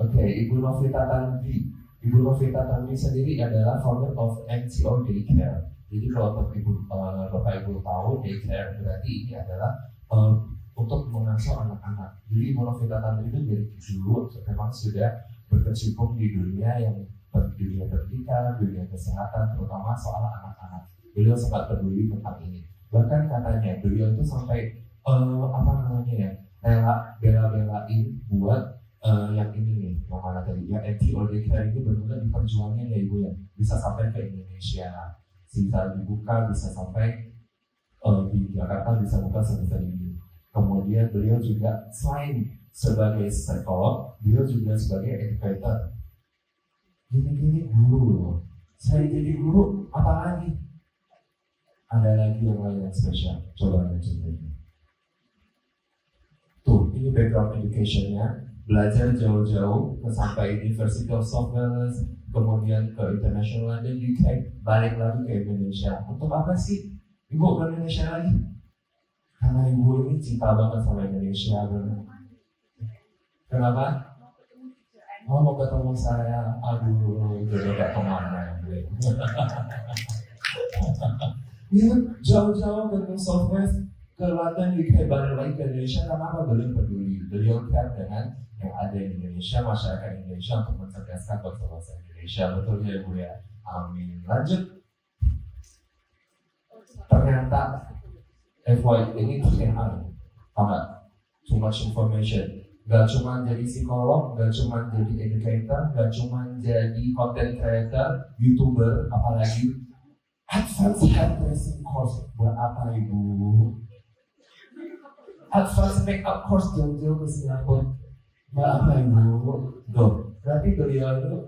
Oke, Ibu Novita Tandri. Ibu Novita Tandri sendiri adalah founder of NCO Daycare. Jadi kalau Bapak Ibu tahu, daycare berarti ini adalah untuk mengasuh anak-anak. Jadi Ibu Novita Tandri itu dari dulu memang sudah berkecimpung di dunia dunia pendidikan, dunia kesehatan, terutama soal anak-anak. Beliau sempat peduli tentang ini. Bahkan katanya beliau itu sampai bela-belain buat yang ini nih, yang mana tadi ya, NTO Daycare ini benar-benar diperjuangin ya Ibu ya, bisa sampai ke Indonesia, bisa dibuka, bisa sampai di Jakarta bisa buka sebesar ini. Kemudian beliau juga selain sebagai psikolog, beliau juga sebagai educator. Gini-gini guru loh. Selain jadi guru, apa lagi? Ada lagi yang lain yang spesial. Coba lanjut lagi. Tuh, ini background education-nya. Belajar jauh-jauh sampai University of South Wales, kemudian ke International London, UK, balik lagi ke Indonesia. Untuk apa sih Ibu ke Indonesia lagi? Karena Ibu ini cinta banget sama Indonesia, benar. Kenapa? Oh, mau ketemu saya. Aduh, jodoh gak kemana gue. Ya, jauh-jauh ke South West, ke London, UK, balik lagi ke Indonesia. Kenapa? Beliau peduli. Beliau care dengan yang ada di Indonesia, masyarakat Indonesia, untuk mencerdaskan bangsa-bangsa Indonesia. Betul ya Ibu ya? Amin. Lanjut. Ternyata FYI ini Q&A. Enggak? Too much information. Gak cuma jadi psikolog, gak cuma jadi educator, gak cuma jadi content creator, YouTuber, apalagi advanced hairdressing course. Buat apa Ibu? Advanced makeup course jauh-jauh ke Singapura. Buat apa Ibu? Tuh, berarti beliau itu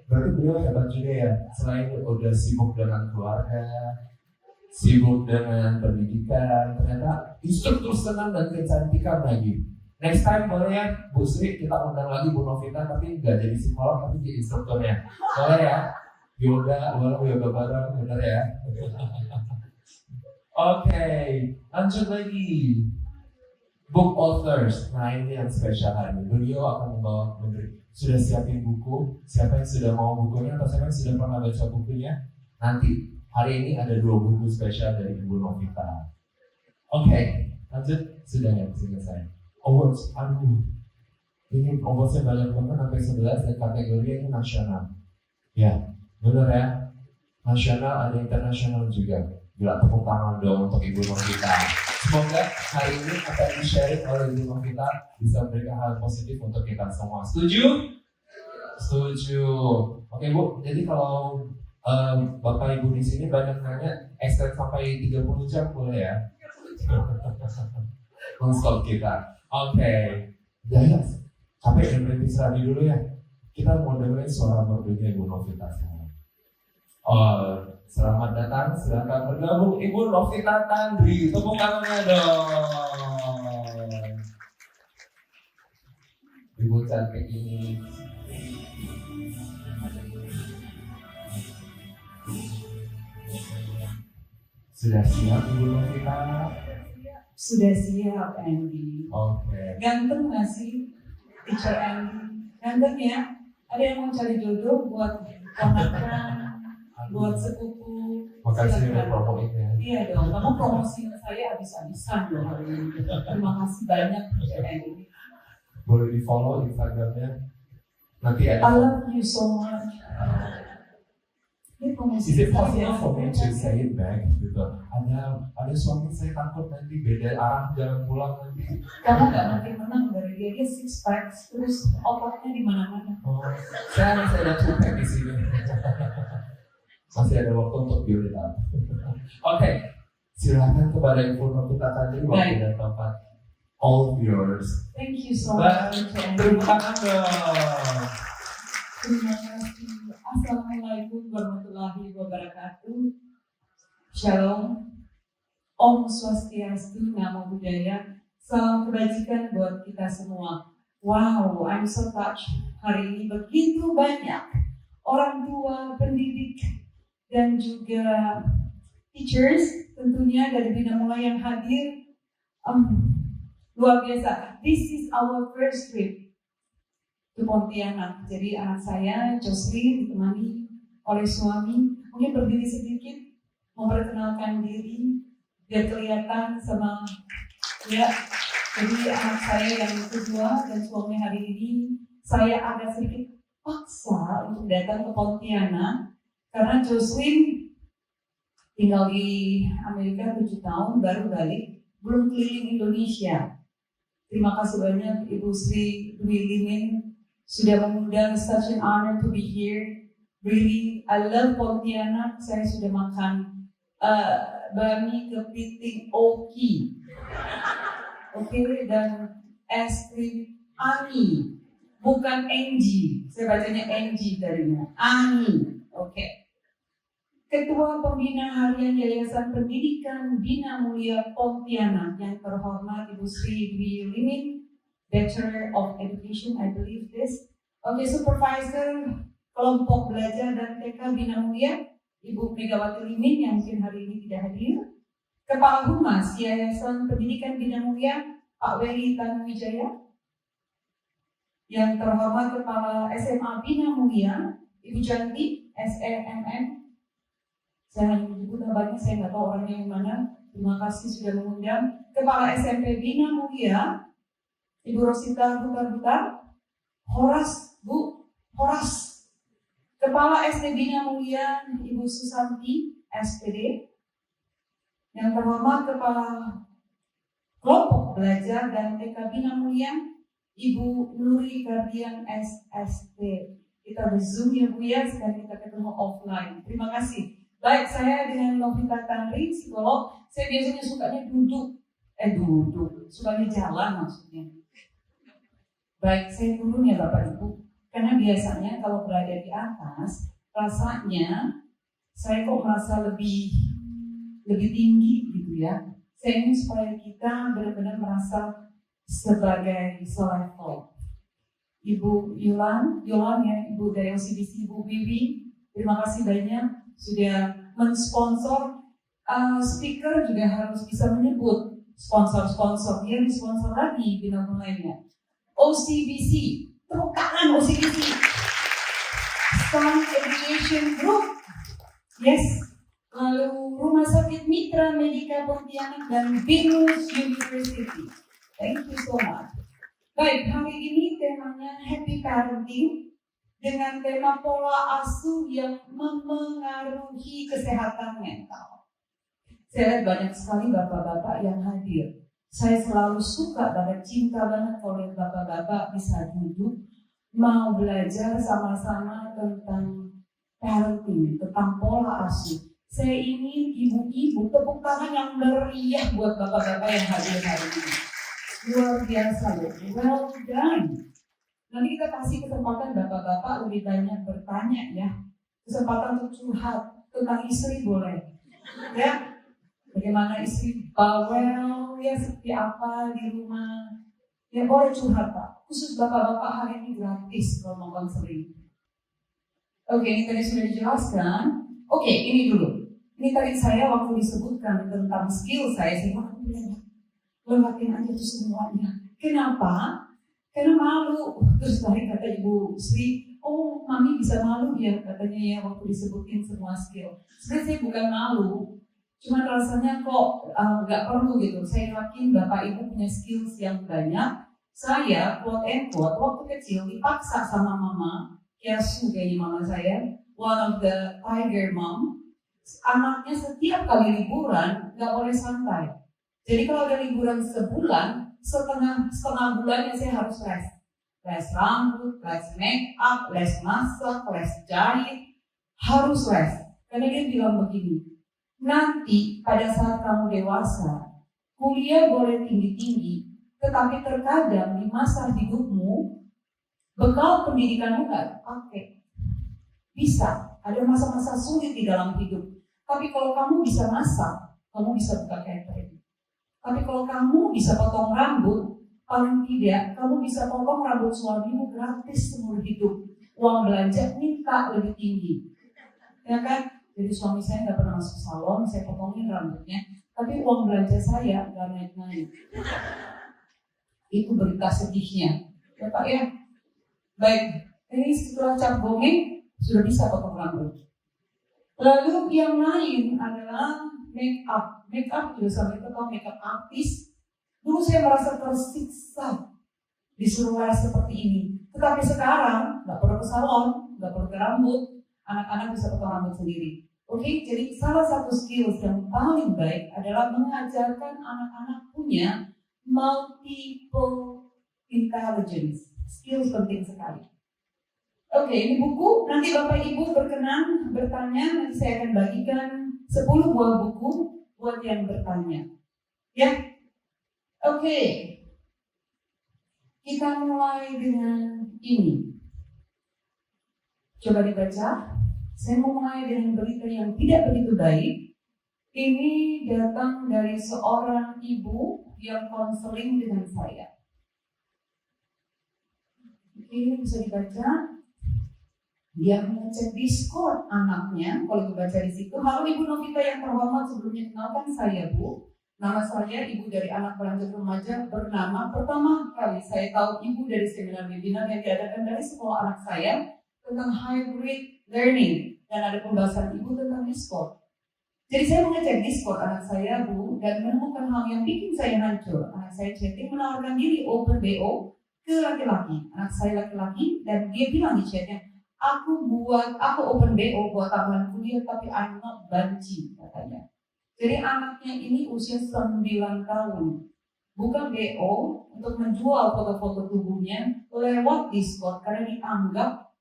berarti beliau hebat juga ya. Selain udah sibuk dengan keluarga, sibuk dengan pendidikan, ternyata instruktur senam dan kecantikan lagi. Next time boleh ya Bu Sri, kita undang lagi Bu Novita, tapi nggak jadi psikolog, tapi jadi instrukturnya. Boleh ya? Yoga bareng, bener ya? Oke, lanjut lagi. Book authors, nah ini yang spesial hari ini. Beliau akan membawa sudah siapin buku. Siapa yang sudah mau bukunya atau siapa yang sudah pernah baca bukunya? Nanti hari ini ada 2 buku spesial dari Ibu Novita. Oke, lanjut. Sudah ya, selesai. Awards, ini awardsnya banyak banget, sampai 11 dan kategori ini nasional. Ya, benar ya. Nasional, ada internasional juga. Gila, tepuk tangan dong untuk Ibu Novita. Semoga hari ini apa yang di-sharing oleh Ibu Novita bisa memberikan hal positif untuk kita semua. Setuju? Setuju. Oke Bu, jadi kalau Bapak Ibu di sini banyak nanya, extend sampai 30 jam boleh ya? Non-stop kita. Oke. Ya, capek dan berhenti seradi dulu ya. Kita mau dengerin suara merdunya Ibu Novita sekarang. Selamat datang, silakan bergabung Ibu Novita Tandri. Tepuk tangannya dong. Ibu cantik ini. Sudah siap Ibu Novita? Sudah siap Andy. Oke. Ganteng nggak sih Teacher Andy? Ganteng ya? Ada yang mau cari jodoh buat ponakan, buat sepupu? Makasih udah promoin ya. Iya dong, kamu promosiin saya habis-habisan loh hari ini. Terima kasih banyak Teacher Andy. Boleh di follow Instagramnya. Nanti ada. I love you so much. Ini promosi. Is it possible for me to say it back? Gitu. Ada suami saya takut nanti beda arah jalan pulang nanti. Kamu nggak makin menang dari dia 6 packs terus ototnya di mana-mana. Oh, saya masih ada 2 pack di sini. Masih ada waktu untuk build it up. Oke, silakan kepada Ibu Novita tadi waktu dan tempat. All yours. Thank you so much. Terima kasih. Terima kasih. Assalamualaikum warahmatullahi wabarakatuh. Shalom. Om Swastiastu, Namo Buddhaya. Salam kebajikan buat kita semua. Wow, I'm so touched. Hari ini begitu banyak orang tua, pendidik, dan juga teachers tentunya dari Bina Mulai yang hadir. Luar biasa. This is our first trip. ke Pontianak. Jadi anak saya, Jocelyn, ditemani oleh suami, mungkin berdiri sedikit, memperkenalkan diri, biar kelihatan sama ya. Jadi anak saya yang kedua dan suami hari ini, saya agak sedikit paksa untuk datang ke Pontianak karena Jocelyn tinggal di Amerika 7 tahun, baru balik, belum keliling Indonesia. Terima kasih banyak Ibu Sri Dwi Limin sudah mengundang, such an honor to be here. Really, I love Pontianak. Saya sudah makan bami kepiting Oki, oke, dan es krim Ani, bukan Angie. Saya bacanya Angie tadinya, Ani, oke. Ketua Pembina Harian Yayasan Pendidikan Bina Mulia Pontianak yang terhormat Ibu Sri Dwi Limin, Bachelor of Education, I believe this. Oke, Supervisor Kelompok Belajar dan TK Bina Mulia, Ibu Megawati Limin yang mungkin hari ini tidak hadir. Kepala Humas Yayasan Pendidikan Bina Mulia, Pak Weli Tanuwijaya. Yang terhormat Kepala SMA Bina Mulia, Ibu Janti, SEMM. Saya hanya menyebut namanya, saya nggak tahu orangnya yang mana. Terima kasih sudah mengundang. Kepala SMP Bina Mulia, Ibu Rosita Butar-Butar. Horas, Bu, Horas. Kepala SD Bina Mulia, Ibu Susanti, SPD. Yang terhormat Kepala Kelompok Belajar dan TK Bina Mulia, Ibu Nuri Kardian, SST. Kita berzoom ya Bu ya, sekarang kita ketemu offline. Terima kasih. Baik, saya dengan Novita Tanri, psikolog. Saya biasanya sukanya duduk, sukanya jalan maksudnya. Baik, saya turun ya Bapak Ibu. Karena biasanya kalau berada di atas, rasanya saya kok merasa lebih tinggi gitu ya. Saya ingin supaya kita benar-benar merasa sebagai selevel. Ibu Yulan ya, Ibu dari OCBC, Ibu Wiwi, terima kasih banyak sudah mensponsor. Speaker juga harus bisa menyebut sponsor-sponsor. Dia disponsor lagi Bina Mulainya. OCBC, tepuk tangan OCBC. Sun Education Group, yes. Lalu Rumah Sakit Mitra Medika Pontianak dan Binus University. Thank you so much. Baik, hari ini temanya Happy Parenting dengan tema pola asuh yang memengaruhi kesehatan mental. Saya lihat banyak sekali bapak-bapak yang hadir. Saya selalu suka banget, cinta banget kalau lihat bapak-bapak bisa duduk, mau belajar sama-sama tentang parenting, tentang pola asuh. Saya ingin ibu-ibu tepuk tangan yang meriah buat bapak-bapak yang hadir hari ini. Luar biasa loh, well done. Nanti kita kasih kesempatan bapak-bapak lebih banyak bertanya ya. Kesempatan untuk curhat tentang istri boleh. Ya, bagaimana istri bawel, ya seperti apa di rumah. Ya boleh curhat Pak. Khusus bapak-bapak hari ini gratis kalau mau konseling. Oke, ini tadi sudah dijelaskan. Oke, ini dulu. Ini tadi saya waktu disebutkan tentang skill saya sih, lewatin aja tuh semuanya. Kenapa? Karena malu. Terus tadi kata Ibu Sri, oh mami bisa malu ya katanya ya waktu disebutin semua skill. Sebenarnya saya bukan malu, cuma rasanya kok nggak perlu gitu. Saya yakin Bapak Ibu punya skills yang banyak. Saya quote and quote waktu kecil dipaksa sama mama, Kiasu kayaknya mama saya, one of the tiger mom. Anaknya setiap kali liburan nggak boleh santai. Jadi kalau ada liburan sebulan, setengah bulannya saya harus les rambut, les make up, les masak, les jahit, harus les. Karena dia bilang begini, nanti pada saat kamu dewasa, kuliah boleh tinggi-tinggi, tetapi terkadang di masa hidupmu, bekal pendidikanmu nggak pakai. Bisa, ada masa-masa sulit di dalam hidup. Tapi kalau kamu bisa masak, kamu bisa buka catering. Tapi kalau kamu bisa potong rambut, paling tidak kamu bisa potong rambut suamimu gratis seumur hidup. Uang belanja minta lebih tinggi, ya kan? Jadi suami saya nggak pernah masuk salon, saya potongin rambutnya. Tapi uang belanja saya nggak naik-naik. Itu berita sedihnya, ya Pak ya. Baik, ini setelah cap gomeng sudah bisa potong rambut. Lalu yang lain adalah make up. Make up juga sampai tahu make up artis. Dulu saya merasa tersiksa disuruh wear seperti ini. Tetapi sekarang nggak perlu ke salon, nggak perlu ke rambut, anak-anak bisa potong rambut sendiri. Oke, jadi salah satu skills yang paling baik adalah mengajarkan anak-anak punya multiple intelligence. Skills penting sekali. Oke, ini buku. Nanti Bapak Ibu berkenan bertanya. Nanti saya akan bagikan 10 buah buku buat yang bertanya. Ya, oke. Kita mulai dengan ini. Coba dibaca. Saya mau mulai dengan berita yang tidak begitu baik. Ini datang dari seorang ibu yang konseling dengan saya. Ini bisa dibaca. Dia mengecek Discord anaknya. Kalau dibaca di situ, halo Ibu Novita yang terhormat, sebelumnya kenalkan saya Bu. Nama saya Ibu dari anak beranjak remaja bernama. Pertama kali saya tahu Ibu dari seminar webinar yang diadakan dari sekolah anak saya tentang hybrid learning, dan ada pembahasan Ibu tentang Discord. Jadi saya mengecek Discord anak saya Bu, dan menemukan hal yang bikin saya hancur. Anak saya chatting menawarkan diri open BO ke laki-laki. Anak saya laki-laki, dan dia bilang di chatnya, aku open BO buat tambahan kuliah, tapi I'm not banci, katanya. Jadi anaknya ini usia 9 tahun. Bukan BO untuk menjual foto-foto tubuhnya lewat Discord, karena dianggap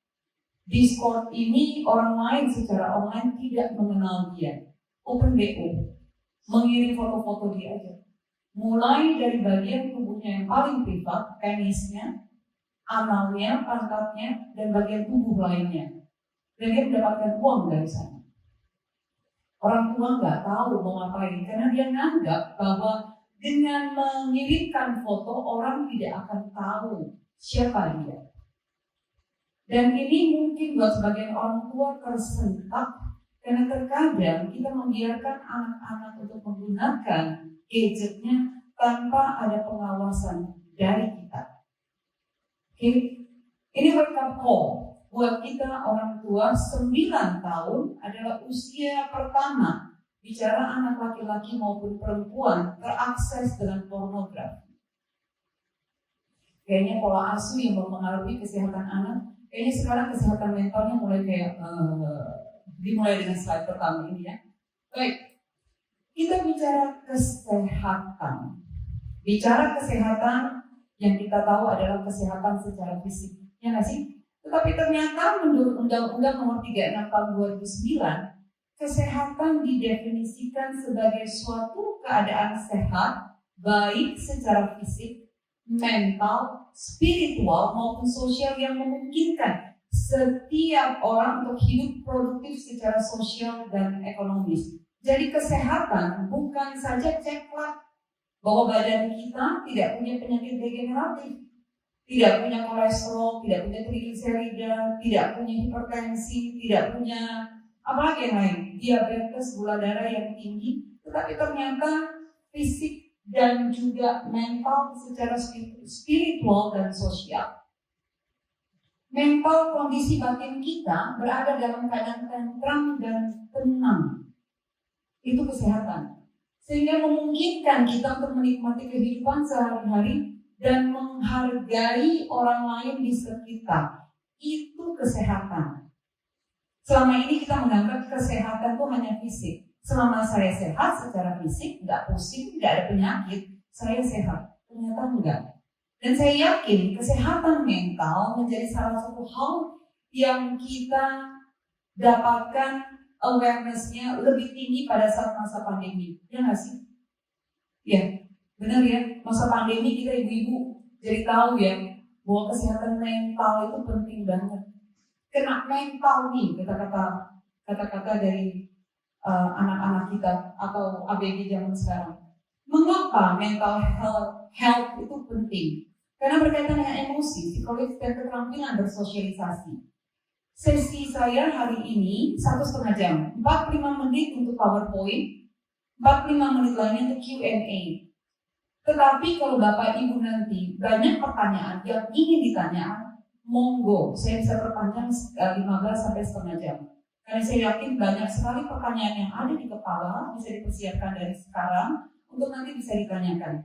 Discord ini orang lain secara online tidak mengenal dia. Open BO, mengirim foto-foto dia aja. Mulai dari bagian tubuhnya yang paling privat, penisnya, analnya, pantatnya, dan bagian tubuh lainnya. Dan dia mendapatkan uang dari sana. Orang tua nggak tahu mau ngapain, karena dia menganggap bahwa dengan mengirimkan foto, orang tidak akan tahu siapa dia. Dan ini mungkin buat sebagian orang tua tersentak, karena terkadang kita membiarkan anak-anak untuk menggunakan gadgetnya tanpa ada pengawasan dari kita. Oke, ini wake up call buat kita orang tua. 9 tahun adalah usia pertama bicara anak laki-laki maupun perempuan terakses dengan pornografi. Kayaknya pola asuh yang mempengaruhi kesehatan anak. Kayaknya sekarang kesehatan mentalnya mulai kayak dimulai dengan slide pertama ini ya. Baik. Kita bicara kesehatan. Bicara kesehatan yang kita tahu adalah kesehatan secara fisik. Ya nggak sih? Tetapi ternyata menurut Undang-Undang Nomor 36 Tahun 2009, kesehatan didefinisikan sebagai suatu keadaan sehat, baik secara fisik, mental, spiritual, maupun sosial yang memungkinkan setiap orang untuk hidup produktif secara sosial dan ekonomis. Jadi kesehatan bukan saja ceklat bahwa badan kita tidak punya penyakit degeneratif, tidak punya kolesterol, tidak punya trigliserida, tidak punya hipertensi, tidak punya apalagi yang lain, diabetes, gula darah yang tinggi, tetapi ternyata fisik dan juga mental secara spiritual dan sosial. Mental kondisi batin kita berada dalam keadaan tentram dan tenang. Itu kesehatan. Sehingga memungkinkan kita untuk menikmati kehidupan sehari-hari dan menghargai orang lain di sekitar. Itu kesehatan. Selama ini kita menganggap kesehatan itu hanya fisik. Selama saya sehat secara fisik, nggak pusing, nggak ada penyakit, saya sehat. Ternyata enggak. Dan saya yakin kesehatan mental menjadi salah satu hal yang kita dapatkan awareness-nya lebih tinggi pada saat masa pandemi. Ya nggak sih? Ya, benar ya. Masa pandemi kita ibu-ibu jadi tahu ya bahwa kesehatan mental itu penting banget. Kena mental nih kata-kata dari anak-anak kita atau ABG zaman sekarang. Mengapa mental health itu penting? Karena berkaitan dengan emosi, psikologis, dan keterampilan bersosialisasi. Sesi saya hari ini 1,5 jam, 45 menit untuk PowerPoint, 45 menit lainnya untuk Q&A. Tetapi kalau Bapak Ibu nanti banyak pertanyaan yang ingin ditanya, monggo, saya bisa perpanjang 15 sampai setengah jam. Karena saya yakin banyak sekali pertanyaan yang ada di kepala, bisa dipersiapkan dari sekarang, untuk nanti bisa ditanyakan.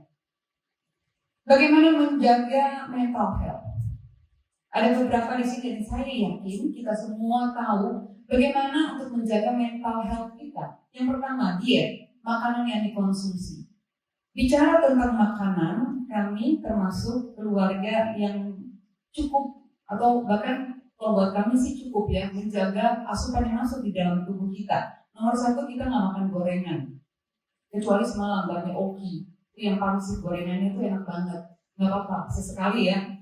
Bagaimana menjaga mental health? Ada beberapa di sini yang saya yakin kita semua tahu bagaimana untuk menjaga mental health kita. Yang pertama, diet, makanan yang dikonsumsi. Bicara tentang makanan, kami termasuk keluarga yang cukup, atau bahkan kalau buat kami sih cukup ya, menjaga asupan yang masuk di dalam tubuh kita. Nomor satu, kita nggak makan gorengan. Kecuali semalam, banyak oki. Itu yang pangsit gorengannya itu enak banget. Nggak apa-apa, sesekali ya.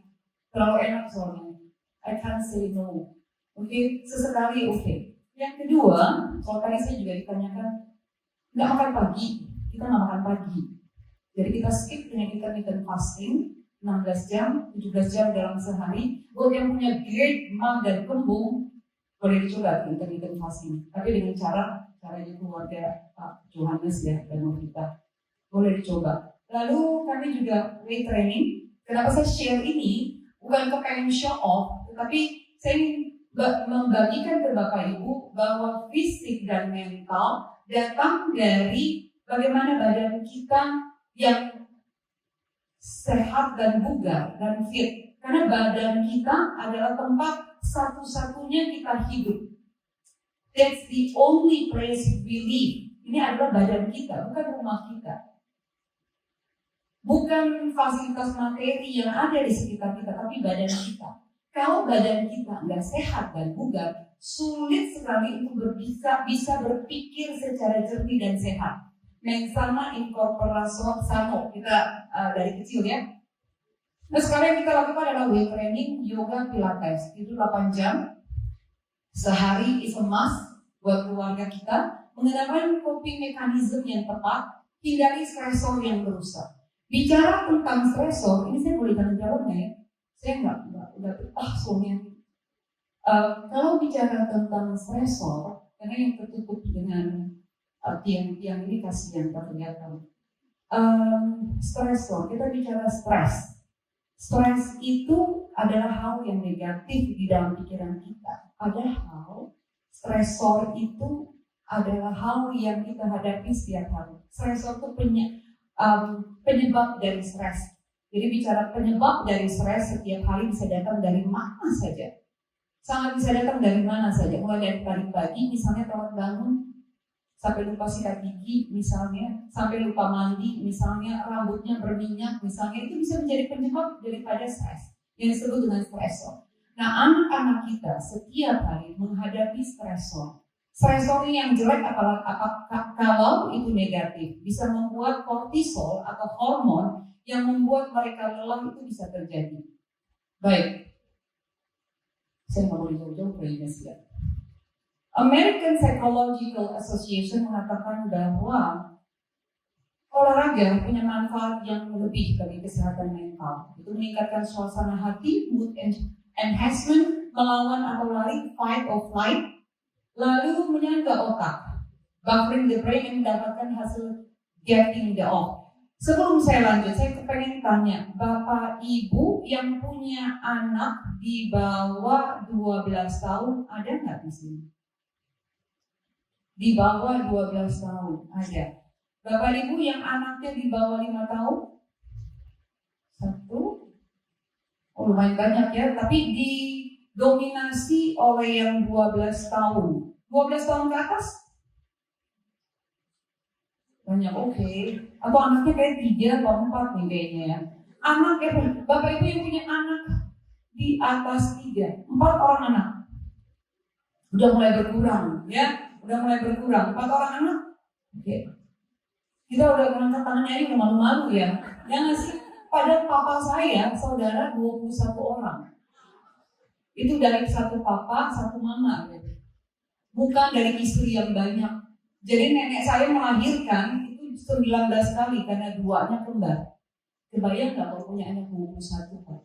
Terlalu enak soalnya. I can't say no. Oke, sesekali oke. Yang kedua, kalau tadi saya juga ditanyakan, nggak makan pagi. Kita nggak makan pagi. Jadi kita skip dengan intermittent fasting, 16 jam, 17 jam dalam sehari. Buat yang punya GERD, MA, dan kembung, boleh dicoba intermittent fasting. Tapi dengan caranya keluarga Pak Johannes ya, dan Novita. Boleh dicoba. Lalu kami juga weight training. Kenapa saya share ini? Bukan kepengen show off, tetapi saya ingin membagikan ke Bapak Ibu bahwa fisik dan mental datang dari bagaimana badan kita yang sehat dan bugar dan fit. Karena badan kita adalah tempat satu-satunya kita hidup. That's the only place we live. Ini adalah badan kita, bukan rumah kita. Bukan fasilitas materi yang ada di sekitar kita, tapi badan kita. Kalau badan kita nggak sehat dan bugar, sulit sekali untuk bisa berpikir secara jernih dan sehat. Mensana in corpora sano, kita dari kecil ya. Nah sekarang yang kita lakukan adalah weight training, yoga, pilates. Itu 8 jam. Sehari is a must buat keluarga kita. Mengenalkan coping mechanism yang tepat, hindari stresor yang merusak. Bicara tentang stresor, ini saya boleh tanya jawabnya ya. Saya nggak betah soalnya. Kalau bicara tentang stresor, karena yang tertutup dengan tiang-tiang ini kasihan tak kelihatan. Stresor, kita bicara stres. Stres itu adalah hal yang negatif di dalam pikiran kita. Padahal stresor itu adalah hal yang kita hadapi setiap hari. Stresor itu penyebab dari stres. Jadi bicara penyebab dari stres setiap hari bisa datang dari mana saja. Sangat bisa datang dari mana saja. Mulai dari pagi misalnya telat bangun, sampai lupa sikat gigi misalnya, sampai lupa mandi misalnya, rambutnya berminyak misalnya, itu bisa menjadi penyebab daripada stres yang disebut dengan stresor. Nah anak-anak kita setiap hari menghadapi stresor. Stresor yang jelek kalau itu negatif bisa membuat kortisol atau hormon yang membuat mereka lelah itu bisa terjadi. Baik, saya nggak boleh jauh-jauh ke Indonesia. American Psychological Association mengatakan bahwa olahraga punya manfaat yang lebih bagi kesehatan mental. Itu meningkatkan suasana hati, mood enhancement, melawan atau lari, fight or flight. Lalu menyangga otak, buffering the brain, yang mendapatkan hasil getting the off. Sebelum saya lanjut, saya pengen tanya, Bapak Ibu yang punya anak di bawah 12 tahun, ada nggak di sini? Di bawah 12 tahun, ada. Bapak Ibu yang anaknya di bawah 5 tahun? 1. Oh lumayan banyak ya, tapi didominasi oleh yang 12 tahun. 12 tahun ke atas? Banyak, oke. Atau anaknya kayak 3 atau 4 nih kayaknya ya. Bapak Ibu yang punya anak di atas 3, 4 orang anak. Udah mulai berkurang ya. Udah mulai berkurang, 4 orang anak. Oke. Kita udah ngangkat tangannya ini udah malu-malu ya. Ya nggak sih? Padahal papa saya, saudara 21 orang. Itu dari satu papa, satu mama. Bukan dari istri yang banyak. Jadi nenek saya melahirkan itu 19 kali karena 2-nya kembar. Kebayang nggak kalau punya anak 21 kan?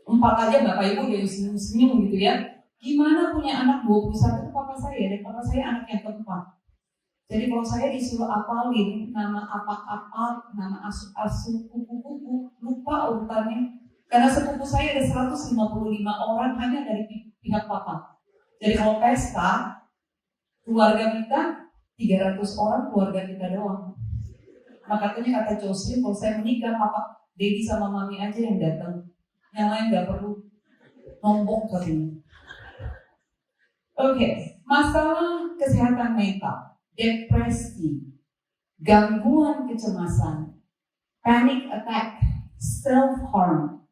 4 aja Bapak Ibu udah senyum-senyum gitu ya. Gimana punya anak 21 itu papa saya, dan papa saya anak yang keempat. Jadi kalau saya disuruh apalin nama apa-apa, nama asuh-asuh, kuku-kuku, lupa urutannya. Karena sepupu saya ada 155 orang hanya dari pihak papa. Jadi kalau pesta, keluarga kita 300 orang, keluarga kita doang. Makanya kata Jocelyn, kalau saya menikah, papa, Dedi sama mami aja yang datang. Yang lain gak perlu nombok katanya. Oke, masalah kesehatan mental, depresi, gangguan kecemasan, panic attack, self-harm.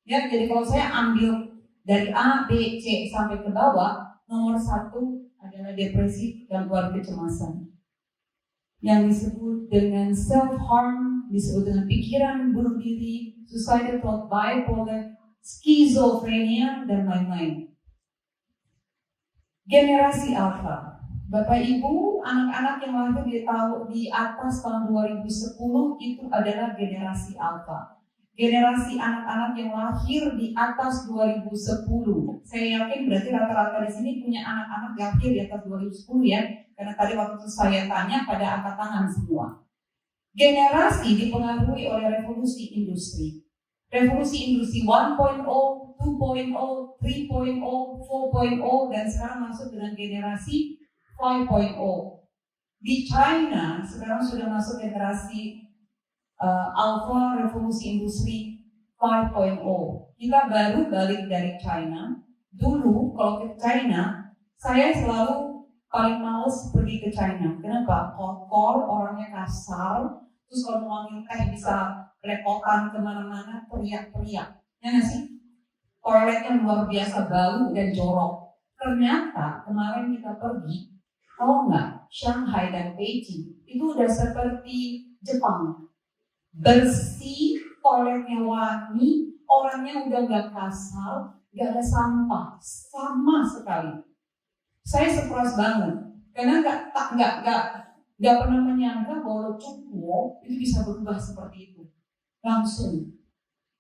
Ya, jadi kalau saya ambil dari A, B, C sampai ke bawah, nomor 1 adalah depresi, gangguan kecemasan. Yang disebut dengan self-harm, disebut dengan pikiran bunuh diri, suicidal thought, bipolar, skizofrenia, dan lain-lain. Generasi Alpha. Bapak Ibu, anak-anak yang lahir di atas tahun 2010 itu adalah generasi Alpha. Generasi anak-anak yang lahir di atas 2010. Saya yakin berarti rata-rata di sini punya anak-anak yang lahir di atas 2010 ya. Karena tadi waktu saya tanya pada angkat tangan semua. Generasi dipengaruhi oleh revolusi industri. Revolusi industri 1.0, 2.0, 3.0, 4.0, dan sekarang masuk dengan generasi 5.0. Di China sekarang sudah masuk generasi Alpha revolusi industri 5.0. Kita baru balik dari China. Dulu kalau ke China, saya selalu paling males pergi ke China. Kenapa? Kotor, orangnya kasar. Terus kalau mau ngambil teh bisa lepotan kemana-mana, teriak-teriak. Ya nggak sih? Toiletnya luar biasa bau dan jorok. Ternyata kemarin kita pergi, tahu nggak? Shanghai dan Beijing itu udah seperti Jepang. Bersih, toiletnya wangi, orangnya udah gak kasar, gak ada sampah, sama sekali. Saya surprise banget, karena gak pernah menyangka bahwa Cukwo itu bisa berubah seperti itu. Langsung,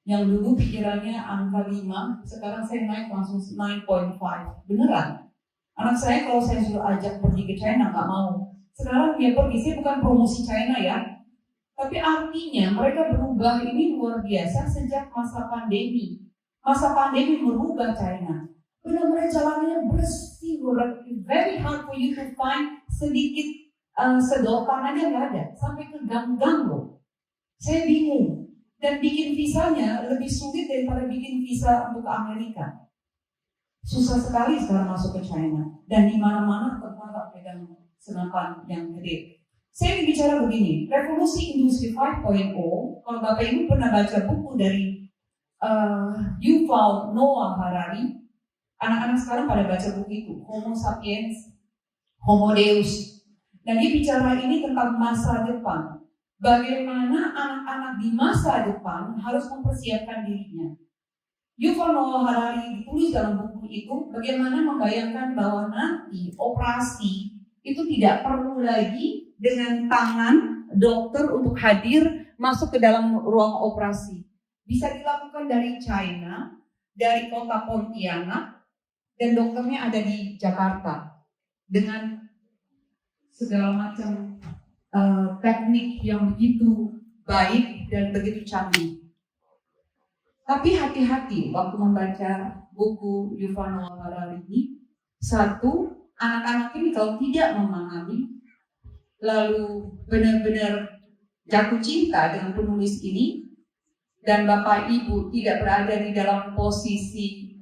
yang dulu pikirannya angka 5, sekarang saya naik langsung 9.5, beneran. Anak saya kalau saya suruh ajak pergi ke China gak mau. Sekarang dia pergi, saya bukan promosi China ya. Tapi artinya mereka berubah ini luar biasa sejak masa pandemi. Masa pandemi merubah China. Benar-benar jalannya bersih, very hard for you to find sedikit sedotan aja nggak ada. Sampai ke gang-gang loh. Saya bingung. Dan bikin visanya lebih sulit daripada bikin visa untuk ke Amerika. Susah sekali sekarang masuk ke China. Dan di mana-mana tertangkap pegang senapan yang gede. Saya ingin bicara begini, revolusi industri 5.0, kalau Bapak Ibu pernah baca buku dari Yuval Noah Harari, anak-anak sekarang pada baca buku itu, Homo sapiens, Homo Deus. Dan dia bicara ini tentang masa depan. Bagaimana anak-anak di masa depan harus mempersiapkan dirinya. Yuval Noah Harari ditulis dalam buku itu, bagaimana membayangkan bahwa nanti operasi itu tidak perlu lagi dengan tangan dokter untuk hadir masuk ke dalam ruang operasi. Bisa dilakukan dari China, dari kota Pontianak, dan dokternya ada di Jakarta. Dengan segala macam teknik yang begitu baik dan begitu canggih. Tapi hati-hati waktu membaca buku Yuval Noah Harari ini. Satu, anak-anak ini kalau tidak memahami, lalu benar-benar jatuh cinta dengan penulis ini, dan Bapak Ibu tidak berada di dalam posisi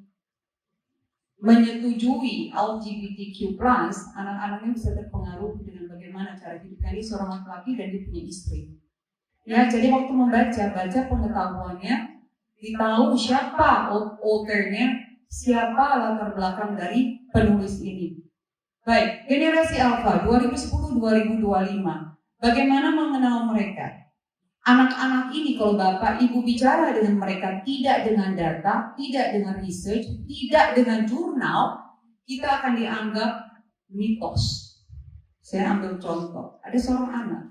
menyetujui LGBTQ+, anak-anaknya bisa terpengaruh dengan bagaimana cara hidupnya. Dia seorang laki-laki dan dia punya istri. Ya, jadi waktu baca pengetahuannya, ditahu siapa authornya, siapa latar belakang dari penulis ini. Baik, generasi Alpha 2010-2025. Bagaimana mengenal mereka? Anak-anak ini kalau Bapak Ibu bicara dengan mereka tidak dengan data, tidak dengan research, tidak dengan jurnal, kita akan dianggap mitos. Saya ambil contoh, ada seorang anak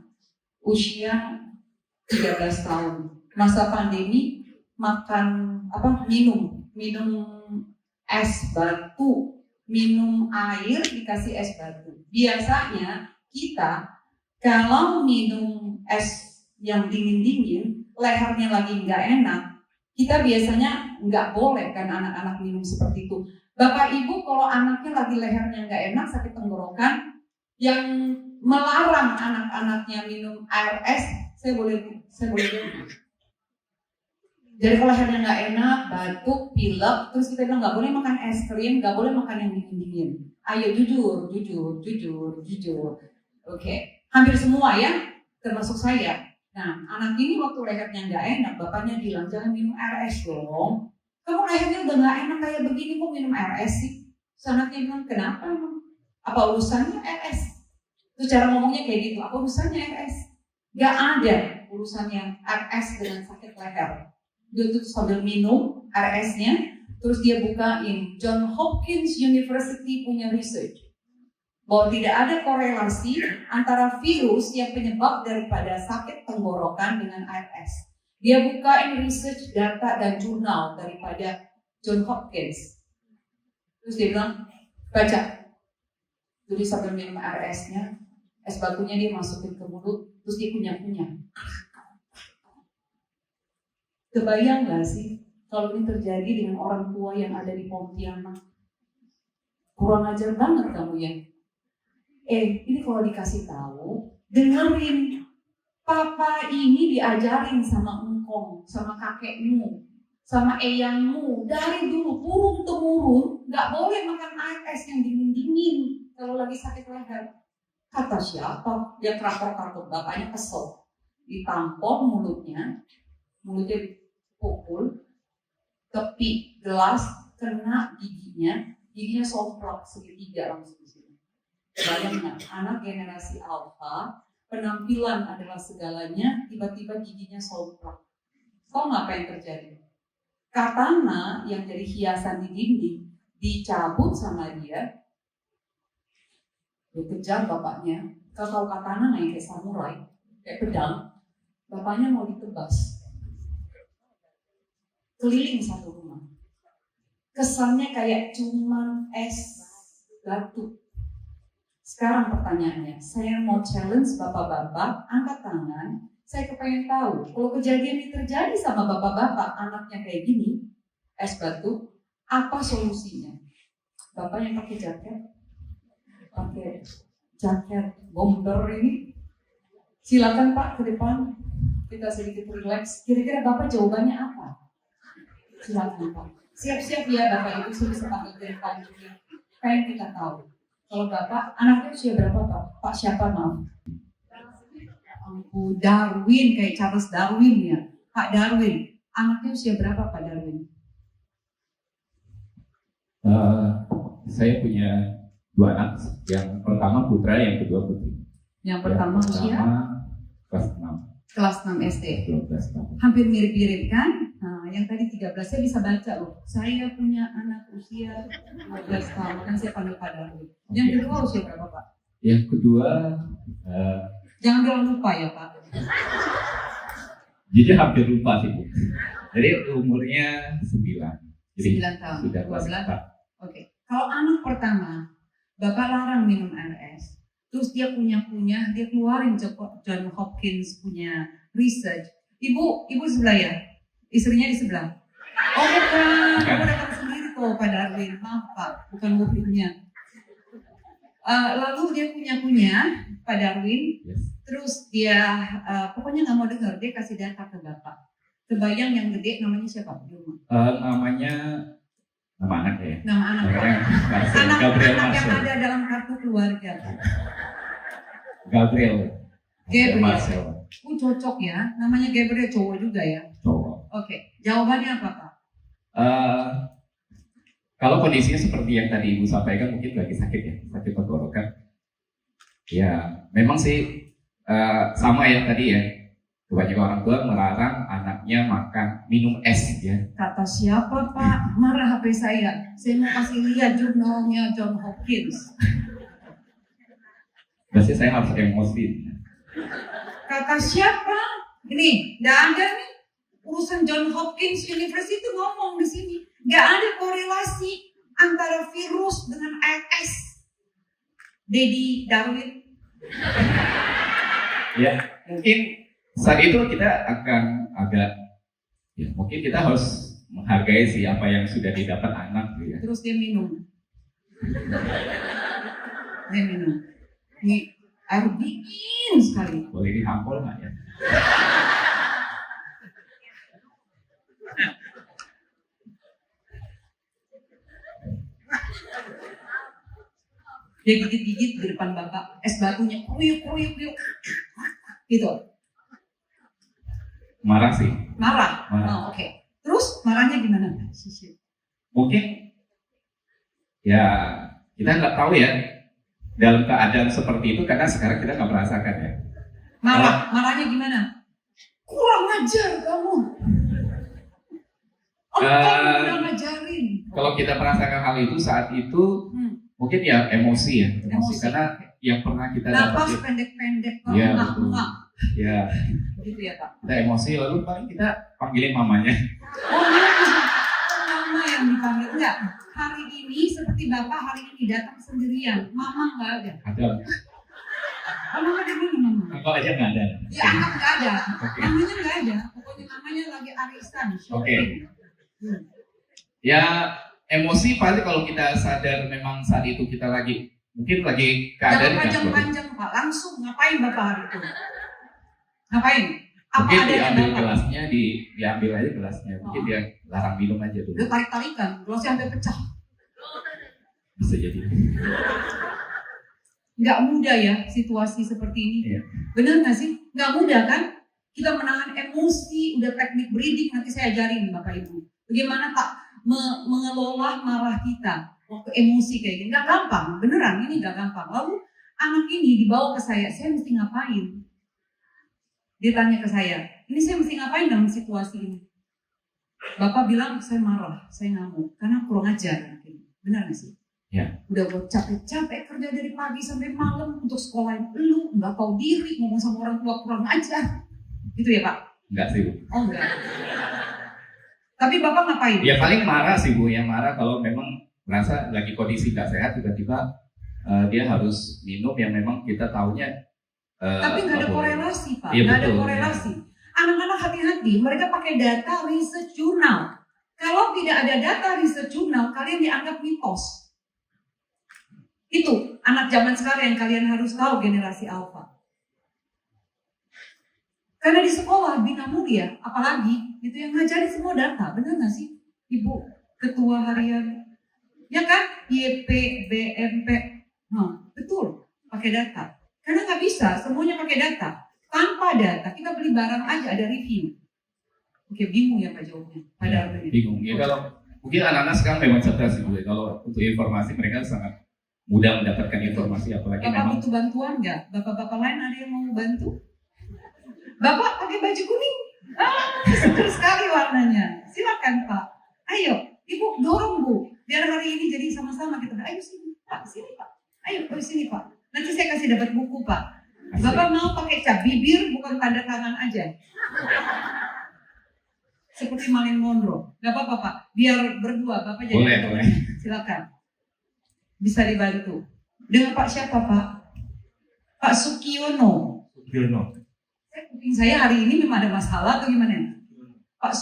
usia 13 tahun, masa pandemi, minum es batu, minum air dikasih es batu. Biasanya kita kalau minum es yang dingin-dingin, lehernya lagi nggak enak, Kita biasanya nggak boleh kan anak-anak minum seperti itu. Bapak Ibu kalau anaknya lagi lehernya nggak enak, sakit tenggorokan, yang melarang anak-anaknya minum air es, saya boleh. Jadi kalau lehernya nggak enak, batuk, pilek, terus kita bilang nggak boleh makan es krim, nggak boleh makan yang dingin-dingin. Ayo jujur. Oke. Hampir semua ya, termasuk saya. Nah, anak ini waktu lehernya nggak enak, bapaknya bilang jangan minum air es dong. Kamu lehernya udah nggak enak kayak begini, kok minum air es sih? Terus anaknya bilang, kenapa emang? Apa urusannya air es? Itu cara ngomongnya kayak gitu, apa urusannya air es? Gak ada urusannya air es dengan sakit leher. Dia tuh sambil minum air esnya, terus dia bukain John Hopkins University punya research bahwa tidak ada korelasi antara virus yang penyebab daripada sakit tenggorokan dengan air es. Dia bukain research data dan jurnal daripada John Hopkins. Terus dia bilang, baca. Jadi sambil minum air esnya, es batunya dia masukin ke mulut, terus dia kunyah-kunyah. Kebayang gak sih kalau ini terjadi dengan orang tua yang ada di Pontianak? Kurang ajar banget kamu ya. Ini kalau dikasih tahu, dengerin. Papa ini diajarin sama engkong, sama kakekmu, sama eyangmu. Dari dulu, turun-temurun, gak boleh makan air es yang dingin-dingin kalau lagi sakit leher. Kata siapa? Dia kerakor-kerakor, bapaknya kesel. Ditampol mulutnya dipukul, tepi gelas, kena giginya somplak segitiga langsung di sini. Bayangkan, anak generasi alfa, penampilan adalah segalanya, tiba-tiba giginya somplak. Tahu nggak apa yang terjadi? Katana yang jadi hiasan di dinding dicabut sama dia. Dikejar bapaknya. Kalau katana nggak kayak samurai, kayak pedang, bapaknya mau ditebas. Keliling satu rumah. Kesannya kayak cuman es batu. Sekarang pertanyaannya, saya mau challenge bapak-bapak, angkat tangan. Saya kepengen tahu, kalau kejadian ini terjadi sama bapak-bapak, anaknya kayak gini, es batu, apa solusinya? Bapaknya pakai jaket bomber ini. Silakan Pak ke depan, kita sedikit relax. Kira-kira Bapak jawabannya apa? Silakan Pak. Siap-siap ya Bapak Ibu, saya bisa panggil dari depan juga. Pengen kita tahu. Kalau Bapak, anaknya usia berapa Pak? Pak siapa maaf? Darwin, kayak Charles Darwin ya. Pak Darwin, anaknya usia berapa Pak Darwin? Saya punya 2 anak, yang pertama putra, yang kedua putri. Yang pertama usia? Kelas 6. Kelas 6 SD. 12 tahun. Hampir mirip-mirip kan? Nah, yang tadi 13 saya bisa baca loh. Saya punya anak usia 12 tahun, kan saya panggil Pak Darwin. Yang kedua usia berapa Pak? Yang kedua, jangan bilang lupa ya Pak. jadi hampir lupa sih Bu. Jadi umurnya 9. Jadi 9 tahun. Sudah 12. Oke. Kalau anak pertama, Bapak larang minum air es. Terus dia kunyah-kunyah, dia keluarin John Hopkins punya research. Ibu sebelah ya? Istrinya di sebelah? Oh bukan, kamu datang sendiri kok Pak Darwin. Maaf Pak, bukan muridnya. Lalu dia kunyah-kunyah Pak Darwin. Yes. Terus dia pokoknya nggak mau dengar, dia kasih data ke Bapak. Kebayang yang gede namanya siapa di rumah? Nama anak ya? Nama anak Marcel. Gabriel yang Marcel. ada dalam kartu keluarga. Gabriel Marcel. Cocok ya, namanya Gabriel, cowok juga ya? Cowok. Oke, jawabannya apa Pak? Kalau kondisinya seperti yang tadi Ibu sampaikan, mungkin lagi sakit ya, sakit tenggorokan. Ya, memang sih sama ya tadi ya. Kebanyakan orang tua melarang anaknya minum es ya. Kata siapa Pak? Marah HP saya. Saya mau kasih lihat jurnalnya John Hopkins. Berarti saya harus emosi. Kata siapa? Ini, nggak ada nih. Urusan John Hopkins University itu ngomong di sini. Nggak ada korelasi antara virus dengan air es. Daddy Darwin. Ya, mungkin saat itu kita akan agak Ya, mungkin kita harus menghargai sih apa yang sudah didapat anak gitu ya. Terus dia minum. Dia minum. Ini air dingin sekali. Boleh dihampol nggak ya? Dia gigit-gigit di depan bapak, es batunya kruyuk. Gitu. Marah sih. Marah. Marah. Oh, oke. Terus marahnya gimana? Mungkin ya kita nggak tahu ya dalam keadaan seperti itu karena sekarang kita nggak merasakan ya. Marahnya gimana? Kurang ajar kamu. Kamu udah ngajarin. Kalau kita merasakan hal itu saat itu mungkin ya emosi ya, emosi. Karena yang pernah kita napas dapat pendek-pendek, ya, enggak. Ya, Gitu ya Pak. kita emosi lalu paling kita panggilin mamanya. Oh mama yang dipanggil. Enggak, hari ini seperti Bapak hari ini datang sendirian, mama nggak ada. Ada. Mama ada mana mama? Engkau aja nggak ada. Ya anggap nggak ada, Oke. mamanya nggak ada. Pokoknya mamanya lagi arisan. Oke. Ya emosi pasti kalau kita sadar memang saat itu kita lagi mungkin lagi keadaan Jangan panjang-panjang Pak, langsung ngapain Bapak hari itu? Ngapain? Apa mungkin adanya diambil Bapak? gelasnya, diambil aja gelasnya. Mungkin dia larang minum aja dulu. Udah tarik-tarikan, gelasnya sampai pecah. Bisa jadi. Nggak mudah ya situasi seperti ini. Iya. Benar nggak sih? Nggak mudah kan? Kita menahan emosi, udah teknik breathing, nanti saya ajarin Bapak Ibu. Bagaimana tak mengelola marah kita waktu emosi kayak gini. Nggak gampang, beneran ini nggak gampang. Lalu anak ini dibawa ke saya mesti ngapain? Dia tanya ke saya, ini saya mesti ngapain dalam situasi ini? Bapak bilang, saya marah, saya ngamuk, karena kurang ajar. Benar nggak sih? Ya. Udah gue capek-capek kerja dari pagi sampai malam untuk sekolahin lu, nggak tahu diri, ngomong sama orang tua kurang ajar. Gitu ya Pak? Enggak sih Bu. Oh enggak. Tapi Bapak ngapain? Ya paling marah sih Bu, yang marah kalau memang merasa lagi kondisi nggak sehat tiba-tiba dia harus minum yang memang kita taunya. Tapi nggak ada korelasi Pak, Iya, nggak ada betul. korelasi. Anak-anak hati-hati, mereka pakai data research journal. Kalau tidak ada data research journal, kalian dianggap mitos. Itu anak zaman sekarang yang kalian harus tahu, generasi alpha. Karena di sekolah Bina Mulia, apalagi itu yang ngajarin semua data, benar nggak sih, Ibu Ketua Harian? Ya kan, YP, BMP, betul, pakai data. Karena nggak bisa, semuanya pakai data. Tanpa data, kita beli barang aja ada review. Oke, bingung ya Pak jawabnya. Padahal Bingung. Ya kalau mungkin anak-anak sekarang memang cerdas sih Bu. Kalau untuk informasi mereka sangat mudah mendapatkan informasi, apalagi Bapak memang. butuh bantuan nggak? Bapak-bapak lain ada yang mau bantu? Bapak pakai baju kuning. Seger sekali warnanya. Silakan Pak. Ayo, Ibu dorong Bu. Biar hari ini jadi sama-sama kita. Ayo sini Pak, sini Pak. Ayo sini Pak. Nanti saya kasih dapat buku Pak. Bapak mau pakai cap bibir bukan tanda tangan aja. Seperti Marilyn Monroe. Gak apa-apa Pak. Biar berdua Bapak jadi Boleh, ketua. boleh. Silakan. Bisa dibantu. Dengan Pak siapa Pak? Pak Sukiono. Sugiono. Kuping saya hari ini memang ada masalah atau gimana? Pak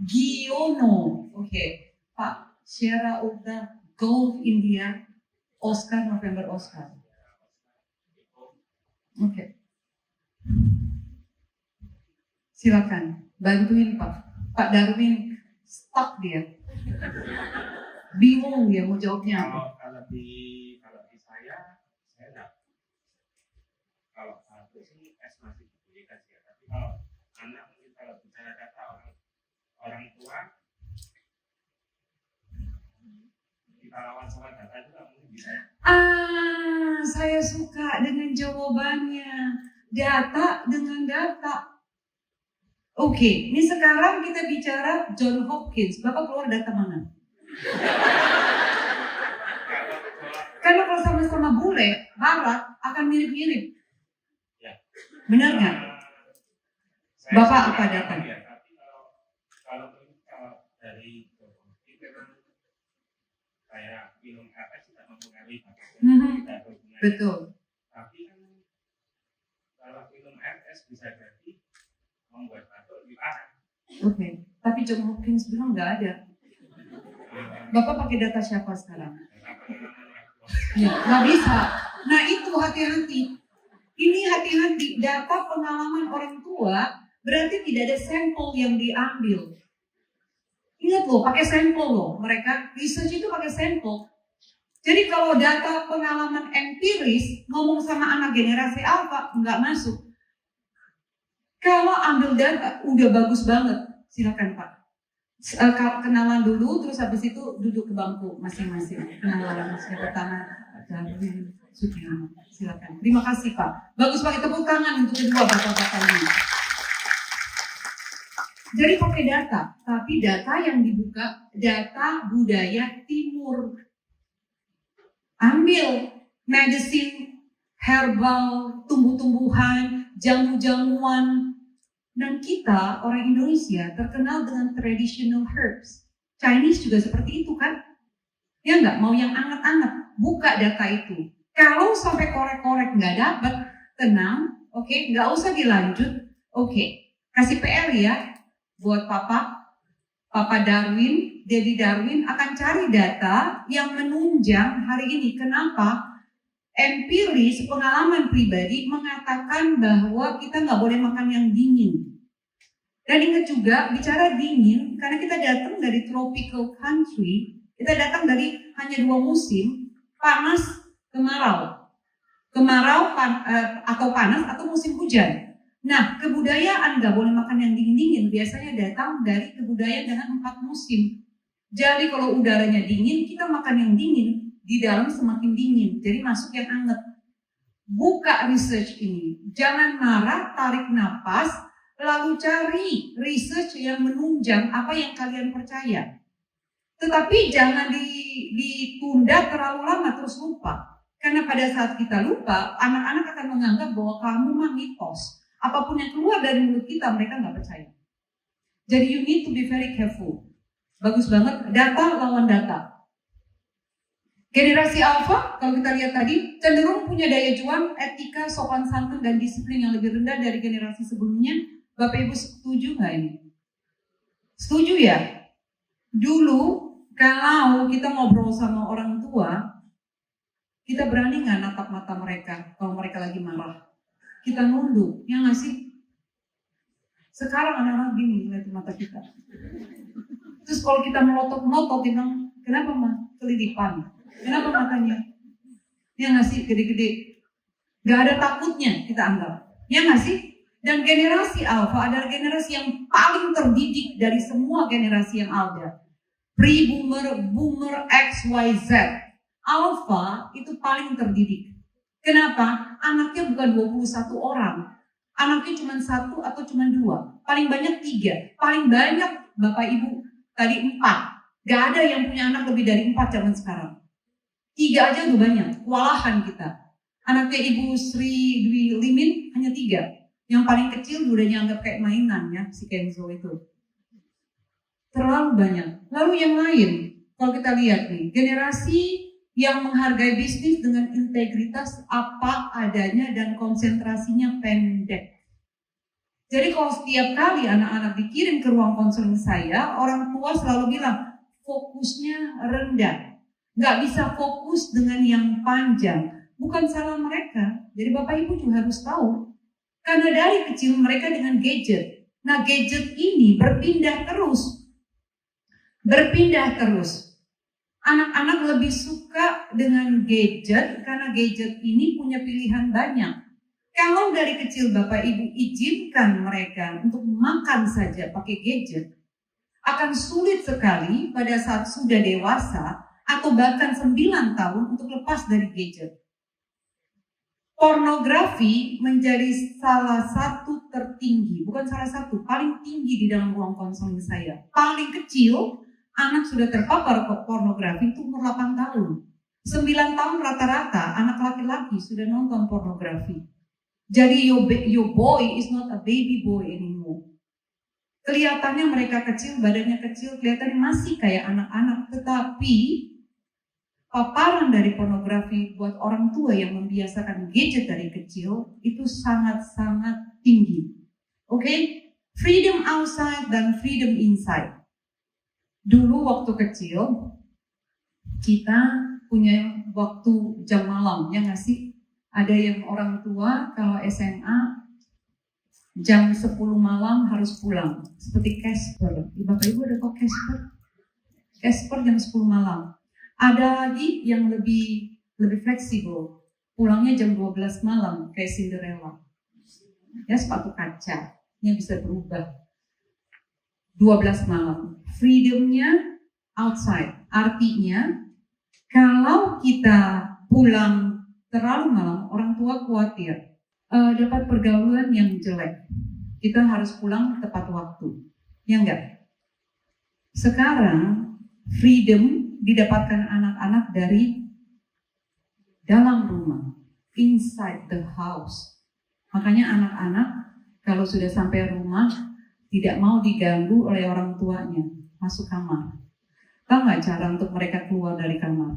Giono. Oke. Pak Sierra Uda Golf India Oscar November Oscar. Oke. Silakan bantuin Pak. Pak Darwin stuck dia. Bingung dia mau jawabnya apa. Kalau di saya enggak. Kalau aku sih masih dibolehkan sih, tapi kalau anak mungkin kalau bicara data orang tua kita lawan sama data itu nggak mungkin bisa. Saya suka dengan jawabannya. Data dengan data. Oke, ini sekarang kita bicara John Hopkins. Bapak keluar data mana? Karena kalau sama-sama bule, barat akan mirip-mirip. Ya. Benar nggak? Saya Bapak sih apa nggak data? tahu ya, tapi kalau dari itu memang kayak minum RS tidak mempengaruhi batas. Tidak berhubungan. Betul. Tapi kan kalau minum RS bisa jadi membuat batuk lebih parah. Oke. Tapi John Hopkins bilang nggak ada. Bapak pakai data siapa sekarang? Ya, nggak bisa. Nah itu hati-hati. Ini hati-hati. Data pengalaman orang tua berarti tidak ada sampel yang diambil. Ingat loh, pakai sampel loh. Mereka research itu pakai sampel. Jadi kalau data pengalaman empiris ngomong sama anak generasi alpha nggak masuk. Kalau ambil data udah bagus banget, silakan Pak. Kenalan dulu, terus habis itu duduk ke bangku masing-masing. Kenalan yang pertama Darwin Sugiono, silakan. Terima kasih Pak. Bagus pakai tepuk tangan untuk kedua bapak-bapak ini. Jadi pakai data, tapi data yang dibuka data budaya timur. Ambil medicine, herbal, tumbuh-tumbuhan, jamu-jamuan. Dan kita, orang Indonesia, terkenal dengan traditional herbs. Chinese juga seperti itu kan? Ya nggak, mau yang anget-anget. Buka data itu. Kalau sampai korek-korek nggak dapat, tenang, oke, nggak usah dilanjut. Oke, kasih PR ya, buat Papa Darwin, Daddy Darwin akan cari data yang menunjang hari ini. Kenapa? Empiris, pengalaman pribadi mengatakan bahwa kita nggak boleh makan yang dingin. Dan ingat juga, bicara dingin, karena kita datang dari tropical country, kita datang dari hanya 2 musim, panas, kemarau. Atau panas atau musim hujan. Nah, kebudayaan nggak boleh makan yang dingin-dingin, biasanya datang dari kebudayaan dengan 4 musim. Jadi kalau udaranya dingin, kita makan yang dingin, di dalam semakin dingin, jadi masuk yang hangat. Buka research ini, jangan marah, tarik napas, lalu cari research yang menunjang apa yang kalian percaya. Tetapi jangan ditunda terlalu lama terus lupa. Karena pada saat kita lupa, anak-anak akan menganggap bahwa kamu mah mitos. Apapun yang keluar dari mulut kita, mereka nggak percaya. Jadi you need to be very careful. Bagus banget, data lawan data. Generasi alpha, kalau kita lihat tadi, cenderung punya daya juang, etika, sopan santun, dan disiplin yang lebih rendah dari generasi sebelumnya. Bapak Ibu setuju nggak ini? Setuju ya? Dulu, kalau kita ngobrol sama orang tua, kita berani nggak natap mata mereka kalau mereka lagi marah? Kita nunduk, ya nggak sih? Sekarang anak-anak gini lihat mata kita. Terus kalau kita melotot-melotot, dia bilang, kenapa mah? Kelilipan. Kenapa matanya? Ya nggak sih, gede-gede. Nggak ada takutnya kita anggap. Ya nggak sih? Dan generasi alpha adalah generasi yang paling terdidik dari semua generasi yang ada. Pre-boomer, boomer, X, Y, Z. Alpha itu paling terdidik. Kenapa? Anaknya bukan 21 orang. Anaknya cuma 1 atau cuma 2. Paling banyak 3. Paling banyak Bapak Ibu tadi 4. Gak ada yang punya anak lebih dari 4 zaman sekarang. 3 aja udah banyak. Kewalahan kita. Anaknya Ibu Sri Dwi Limin hanya 3. Yang paling kecil udah dianggap kayak mainan ya, si Kenzo itu. Terlalu banyak. Lalu yang lain, kalau kita lihat nih, generasi yang menghargai bisnis dengan integritas apa adanya dan konsentrasinya pendek. Jadi kalau setiap kali anak-anak dikirim ke ruang konseling saya, orang tua selalu bilang fokusnya rendah. Nggak bisa fokus dengan yang panjang. Bukan salah mereka. Jadi Bapak Ibu juga harus tahu. Karena dari kecil mereka dengan gadget. Nah gadget ini berpindah terus. Anak-anak lebih suka dengan gadget karena gadget ini punya pilihan banyak. Kalau dari kecil Bapak Ibu izinkan mereka untuk makan saja pakai gadget, akan sulit sekali pada saat sudah dewasa atau bahkan 9 tahun untuk lepas dari gadget. Pornografi menjadi salah satu tertinggi, bukan salah satu, paling tinggi di dalam ruang konseling saya. Paling kecil, anak sudah terpapar pornografi itu umur 8 tahun. 9 tahun rata-rata anak laki-laki sudah nonton pornografi. Jadi your boy is not a baby boy anymore. Kelihatannya mereka kecil, badannya kecil, kelihatannya masih kayak anak-anak. Tetapi paparan dari pornografi buat orang tua yang membiasakan gadget dari kecil itu sangat-sangat tinggi. Oke? Freedom outside dan freedom inside. Dulu waktu kecil, kita punya waktu jam malam, ya nggak sih? Ada yang orang tua kalau SMA, jam 10 malam harus pulang. Seperti Casper. Di Bapak Ibu ada kok Casper? Casper jam 10 malam. Ada lagi yang lebih fleksibel. Pulangnya jam 12 malam, kayak Cinderella. Ya, sepatu kaca. Yang bisa berubah. 12 malam. Freedomnya outside. Artinya, kalau kita pulang terlalu malam, orang tua khawatir dapat pergaulan yang jelek. Kita harus pulang tepat waktu. Ya enggak? Sekarang, freedom didapatkan anak-anak dari dalam rumah. Inside the house. Makanya anak-anak kalau sudah sampai rumah tidak mau diganggu oleh orang tuanya, masuk kamar. Tahu nggak cara untuk mereka keluar dari kamar?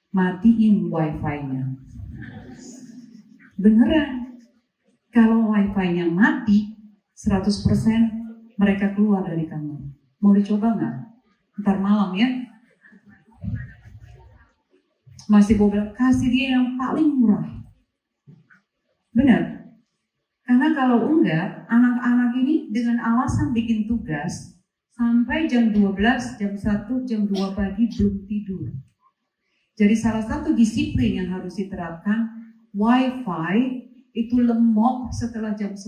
Matiin wifi-nya. Beneran. Kalau wifi-nya mati, 100% mereka keluar dari kamar. Mau dicoba nggak? Ntar malam ya. Masih boleh kasih dia yang paling murah. Benar. Karena kalau enggak, anak-anak ini dengan alasan bikin tugas sampai jam 12, jam 1, jam 2 pagi belum tidur. Jadi salah satu disiplin yang harus diterapkan, Wi-Fi itu lemot setelah jam 10.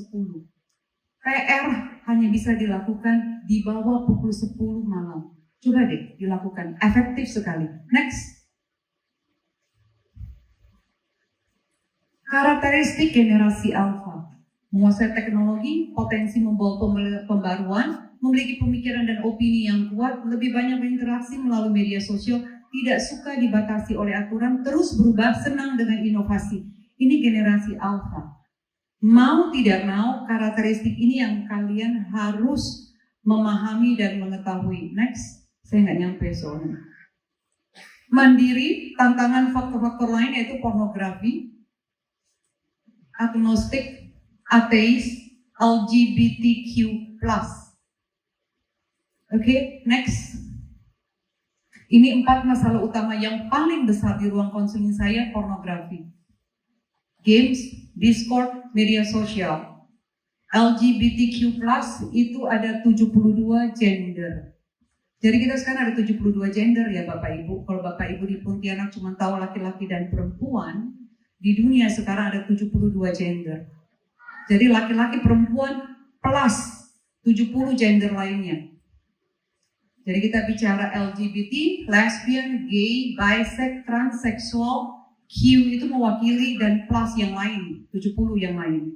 PR hanya bisa dilakukan di bawah pukul 10 malam. Coba deh dilakukan, efektif sekali. Next. Karakteristik generasi alpha. Menguasai teknologi, potensi membawa pembaruan, memiliki pemikiran dan opini yang kuat, lebih banyak berinteraksi melalui media sosial, tidak suka dibatasi oleh aturan, terus berubah, senang dengan inovasi. Ini generasi alpha. Mau tidak mau, karakteristik ini yang kalian harus memahami dan mengetahui. Next, saya nggak nyampe soalnya. Mandiri, tantangan faktor-faktor lain yaitu pornografi, agnostik, ateis, LGBTQ+. Oke, next. Ini 4 masalah utama yang paling besar di ruang konseling saya, pornografi, games, Discord, media sosial. LGBTQ+, itu ada 72 gender. Jadi kita sekarang ada 72 gender ya Bapak Ibu. Kalau Bapak Ibu di Pontianak cuma tahu laki-laki dan perempuan, di dunia sekarang ada 72 gender. Jadi laki-laki perempuan plus 70 gender lainnya. Jadi kita bicara LGBT, lesbian, gay, bisexual, transseksual, Q itu mewakili dan plus yang lain, 70 yang lain.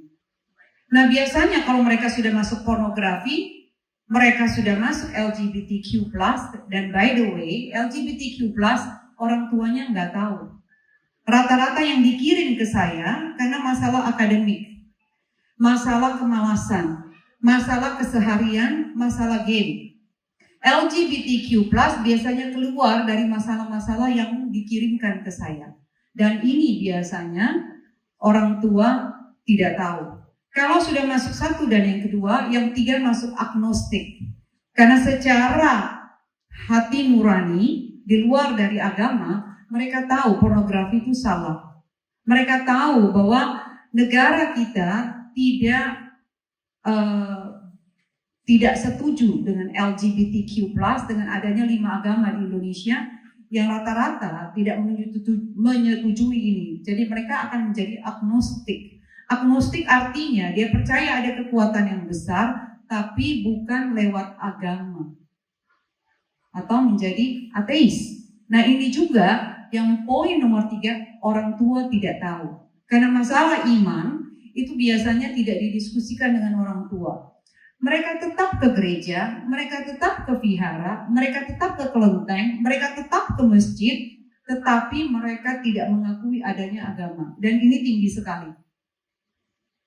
Nah biasanya kalau mereka sudah masuk pornografi, mereka sudah masuk LGBTQ+, dan by the way, LGBTQ+, orang tuanya nggak tahu. Rata-rata yang dikirim ke saya karena masalah akademik, masalah kemalasan, masalah keseharian, masalah game. LGBTQ+ biasanya keluar dari masalah-masalah yang dikirimkan ke saya. Dan ini biasanya orang tua tidak tahu. Kalau sudah masuk satu dan yang kedua, yang tiga masuk agnostik. Karena secara hati nurani, di luar dari agama, mereka tahu pornografi itu salah. Mereka tahu bahwa negara kita tidak setuju dengan LGBTQ+, dengan adanya 5 agama di Indonesia yang rata-rata tidak menyetujui ini. Jadi mereka akan menjadi agnostik. Agnostik artinya dia percaya ada kekuatan yang besar, tapi bukan lewat agama. Atau menjadi ateis. Nah ini juga yang poin nomor 3, orang tua tidak tahu. Karena masalah iman itu biasanya tidak didiskusikan dengan orang tua. Mereka tetap ke gereja, mereka tetap ke vihara, mereka tetap ke kelenteng, mereka tetap ke masjid, tetapi mereka tidak mengakui adanya agama. Dan ini tinggi sekali.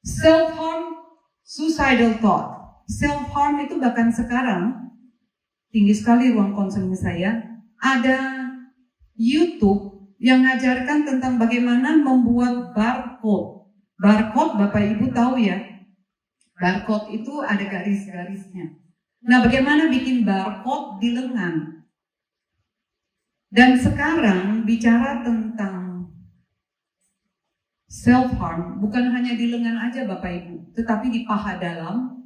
Self-harm, suicidal thought. Self-harm itu bahkan sekarang, tinggi sekali ruang konseling saya, ada YouTube yang mengajarkan tentang bagaimana membuat barcode. Barcode Bapak Ibu tahu ya, Barcode itu ada garis-garisnya. Nah, bagaimana bikin barcode di lengan? Dan sekarang bicara tentang self-harm, bukan hanya di lengan aja Bapak Ibu, tetapi di paha dalam,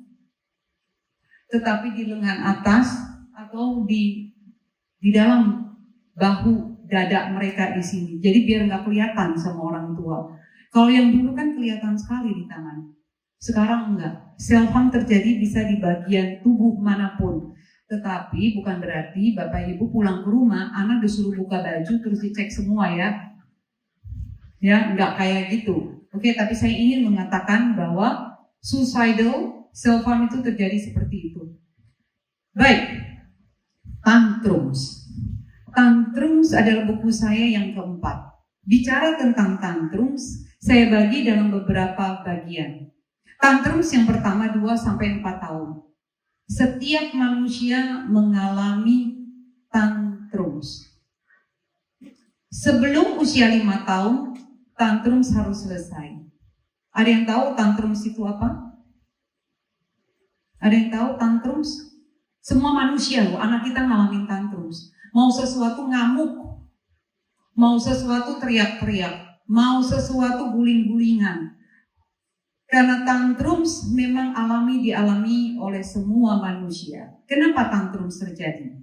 tetapi di lengan atas, atau di dalam bahu dada mereka di sini. Jadi biar nggak kelihatan sama orang tua. Kalau yang dulu kan kelihatan sekali di tangan. Sekarang enggak. Self-harm terjadi bisa di bagian tubuh manapun. Tetapi bukan berarti Bapak Ibu pulang ke rumah, anak disuruh buka baju terus dicek semua ya. Ya, enggak kayak gitu. Oke, tapi saya ingin mengatakan bahwa suicidal self-harm itu terjadi seperti itu. Baik, tantrums. Tantrums adalah buku saya yang keempat. Bicara tentang tantrums, saya bagi dalam beberapa bagian. Tantrums yang pertama 2-4 tahun. Setiap manusia mengalami tantrums. Sebelum usia 5 tahun, tantrums harus selesai. Ada yang tahu tantrums itu apa? Ada yang tahu tantrums? Semua manusia, anak kita ngalamin tantrums. Mau sesuatu ngamuk, mau sesuatu teriak-teriak, mau sesuatu guling-gulingan. Karena tantrums memang dialami oleh semua manusia. Kenapa tantrums terjadi?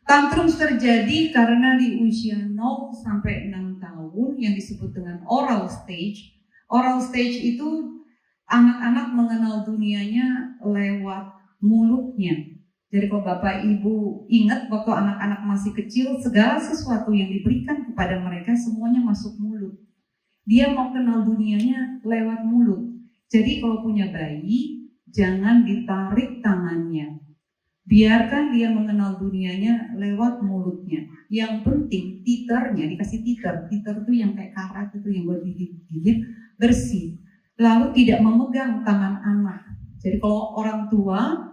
Tantrums terjadi karena di usia 0-6 tahun yang disebut dengan oral stage. Oral stage itu anak-anak mengenal dunianya lewat mulutnya. Jadi kalau Bapak Ibu ingat waktu anak-anak masih kecil, segala sesuatu yang diberikan kepada mereka semuanya masuk mulut. Dia mau kenal dunianya lewat mulut. Jadi kalau punya bayi, jangan ditarik tangannya. Biarkan dia mengenal dunianya lewat mulutnya. Yang penting titernya, dikasih titer. Titer itu yang kayak karat itu yang buat gigit-gigit, bersih. Lalu tidak memegang tangan anak. Jadi kalau orang tua,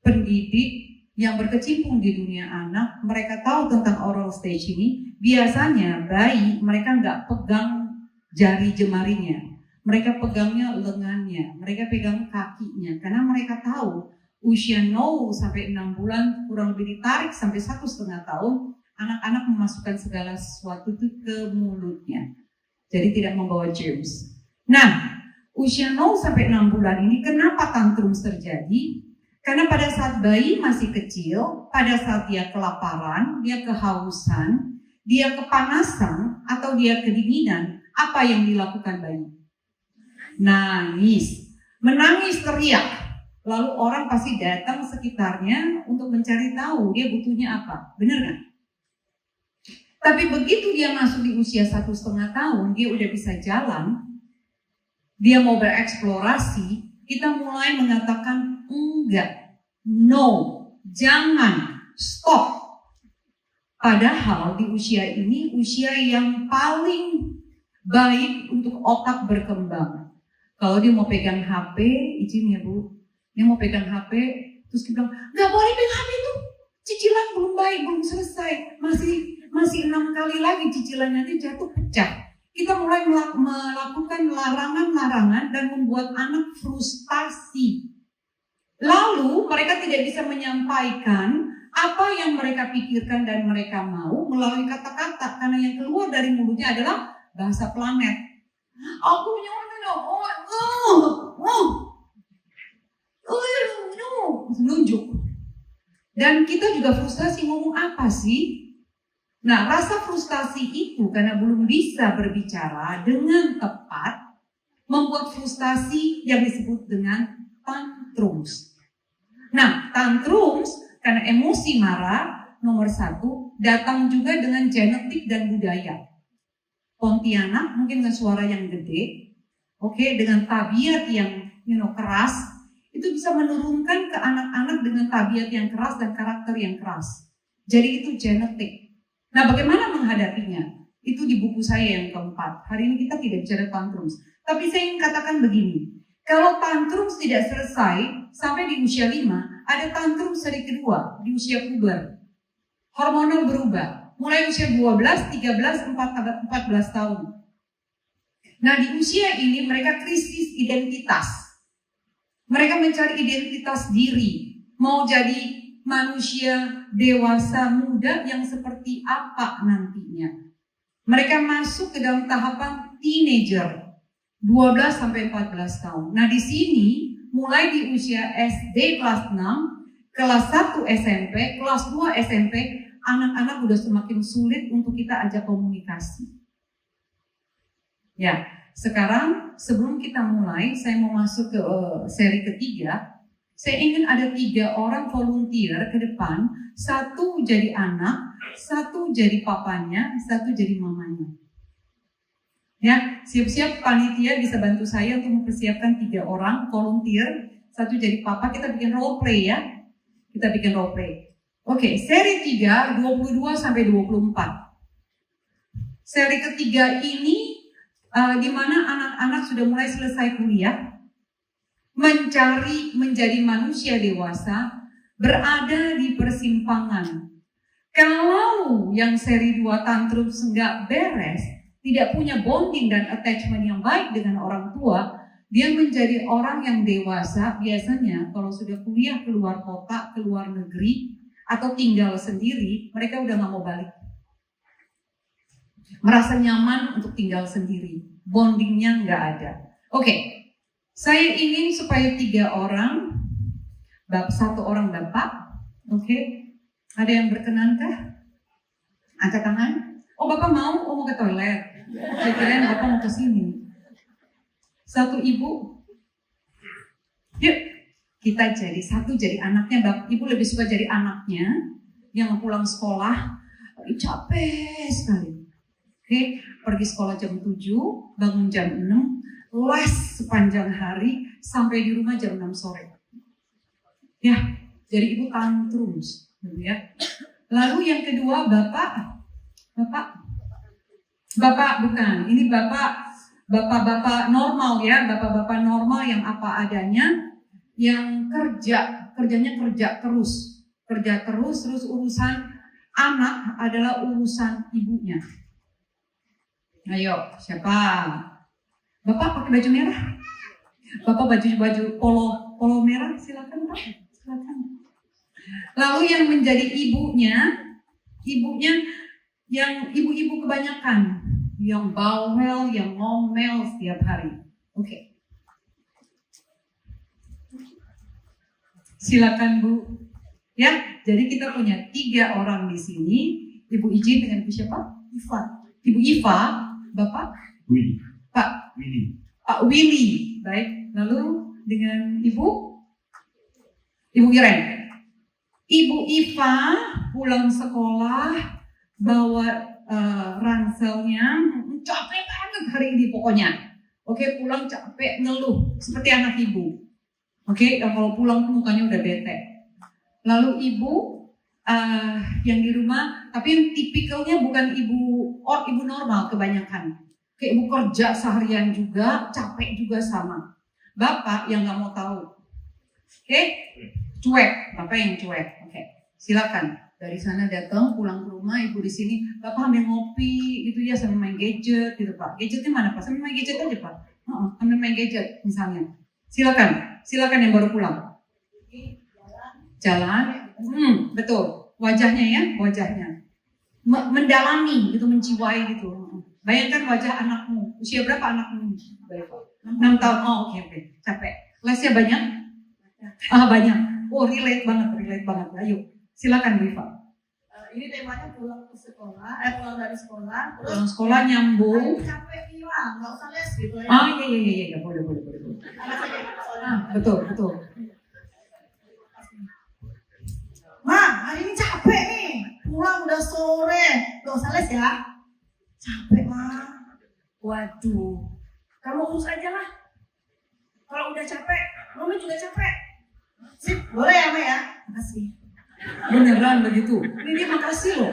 pendidik yang berkecimpung di dunia anak, mereka tahu tentang oral stage ini. Biasanya bayi mereka nggak pegang jari jemarinya, mereka pegangnya lengannya, mereka pegang kakinya, karena mereka tahu usia 0-6 bulan kurang lebih ditarik sampai 1,5 tahun, anak-anak memasukkan segala sesuatu itu ke mulutnya, jadi tidak membawa germs. Nah, usia 0-6 bulan ini kenapa tantrums terjadi? Karena pada saat bayi masih kecil, pada saat dia kelaparan, dia kehausan, dia kepanasan, atau dia kedinginan, apa yang dilakukan bayi? Nangis, menangis teriak. Lalu orang pasti datang sekitarnya untuk mencari tahu dia butuhnya apa. Benar kan? Tapi begitu dia masuk di usia 1,5 tahun, dia udah bisa jalan, dia mau bereksplorasi, kita mulai mengatakan enggak, no, jangan, stop. Padahal di usia ini usia yang paling baik untuk otak berkembang. Kalau dia mau pegang HP, izin ya Bu, dia mau pegang HP, terus kita bilang, nggak boleh pegang HP itu, cicilan belum baik, belum selesai, masih 6 kali lagi cicilannya nanti jatuh pecah. Kita mulai melakukan larangan-larangan dan membuat anak frustasi. Lalu mereka tidak bisa menyampaikan apa yang mereka pikirkan dan mereka mau melalui kata-kata, karena yang keluar dari mulutnya adalah bahasa planet. Aku nunjuk. Dan kita juga frustasi, ngomong apa sih? Nah, rasa frustasi itu karena belum bisa berbicara dengan tepat, membuat frustasi yang disebut dengan tantrums. Nah, tantrums karena emosi marah, nomor 1, datang juga dengan genetik dan budaya. Pontianak mungkin dengan suara yang gede, dengan tabiat yang keras, itu bisa menurunkan ke anak-anak dengan tabiat yang keras dan karakter yang keras. Jadi itu genetik. Nah, bagaimana menghadapinya? Itu di buku saya yang keempat. Hari ini kita tidak bicara tantrums, tapi saya ingin katakan begini. Kalau tantrums tidak selesai sampai di usia 5, ada tantrums seri kedua di usia puber. Hormonal berubah. Mulai usia 12, 13, 14 tahun. Nah, di usia ini mereka krisis identitas. Mereka mencari identitas diri, mau jadi manusia dewasa muda yang seperti apa nantinya. Mereka masuk ke dalam tahapan teenager, 12 sampai 14 tahun. Nah, di sini mulai di usia SD kelas 6, kelas 1 SMP, kelas 2 SMP, anak-anak udah semakin sulit untuk kita ajak komunikasi. Ya, sekarang sebelum kita mulai, saya mau masuk ke seri ketiga. Saya ingin ada 3 orang volunteer ke depan, 1 jadi anak, 1 jadi papanya, 1 jadi mamanya. Ya, siap-siap panitia bisa bantu saya untuk mempersiapkan 3 orang volunteer, 1 jadi papa. Kita bikin role play ya. Kita bikin role play. Oke, seri 3, 22 sampai 24. Seri ketiga ini di mana anak-anak sudah mulai selesai kuliah, mencari menjadi manusia dewasa, berada di persimpangan. Kalau yang seri 2 tantrum nggak beres, tidak punya bonding dan attachment yang baik dengan orang tua, dia menjadi orang yang dewasa. Biasanya kalau sudah kuliah keluar kota, keluar negeri, atau tinggal sendiri, mereka udah nggak mau balik. Merasa nyaman untuk tinggal sendiri, bondingnya nggak ada. Oke. Saya ingin supaya 3 orang, 1 orang bapak, oke? Ada yang berkenankah? Angkat tangan. Oh, bapak mau? Oh, mau ke toilet. Saya kirain bapak mau ke sini. 1 ibu. Yuk, kita jadi 1 jadi anaknya. Ibu lebih suka jadi anaknya yang pulang sekolah capek sekali. Oke, pergi sekolah jam 7, bangun jam 6. Les sepanjang hari sampai di rumah jam 6 sore. Ya, jadi ibu tantrum, ya. Lalu yang kedua bapak bukan. Ini bapak normal ya, bapak-bapak normal yang apa adanya, yang kerjanya kerja terus urusan anak adalah urusan ibunya. Ayo, siapa? Bapak pakai baju merah. Bapak baju polo merah, silakan Pak. Silakan. Lalu yang menjadi ibunya yang ibu-ibu kebanyakan, yang bawel, yang ngomel setiap hari. Oke. Silakan Bu. Ya, jadi kita punya 3 orang di sini. Ibu izin dengan Ibu siapa? Iva. Ibu Iva, Bapak? Willy. Pak Willy. Pak Willy, baik. Lalu dengan Ibu Iren. Ibu Iva pulang sekolah bawa ranselnya, capek banget hari ini pokoknya. Oke, pulang capek, ngeluh seperti anak ibu. Oke, kalau pulang tuh mukanya udah bete. Lalu ibu yang di rumah, tapi yang tipikalnya bukan ibu normal kebanyakan. Kayak ibu kerja seharian juga, capek juga sama. Bapak yang nggak mau tahu. Oke, cuek. Bapak yang cuek. Oke, silakan. Dari sana datang, pulang ke rumah, ibu di sini. Bapak ambil ngopi, gitu ya, sambil main gadget, gitu Pak. Gadgetnya mana Pak? Sambil main gadget aja Pak. Ambil main gadget misalnya. Silakan yang baru pulang. Jalan. Betul. Wajahnya ya, wajahnya. Mendalami, gitu, menjiwai gitu. Bayangkan wajah anakmu. Usia berapa anakmu? 6 tahun. Oh, oke. Capek. Lesnya banyak? Banyak. Oh, relate banget. Ayo, silakan Bu Iva. Ini temanya pulang ke sekolah, pulang dari sekolah. Pulang sekolah nyambung. Capek hilang, nggak usah les gitu ya. Iya, boleh. Betul. Ma, hari ini capek nih. Pulang udah sore, nggak usah les ya. Capek Ma. Waduh, kamu urus aja lah. Kalau udah capek, Mama juga capek. Sip, boleh ya Ma ya? Makasih. Beneran begitu. Ini dia makasih loh.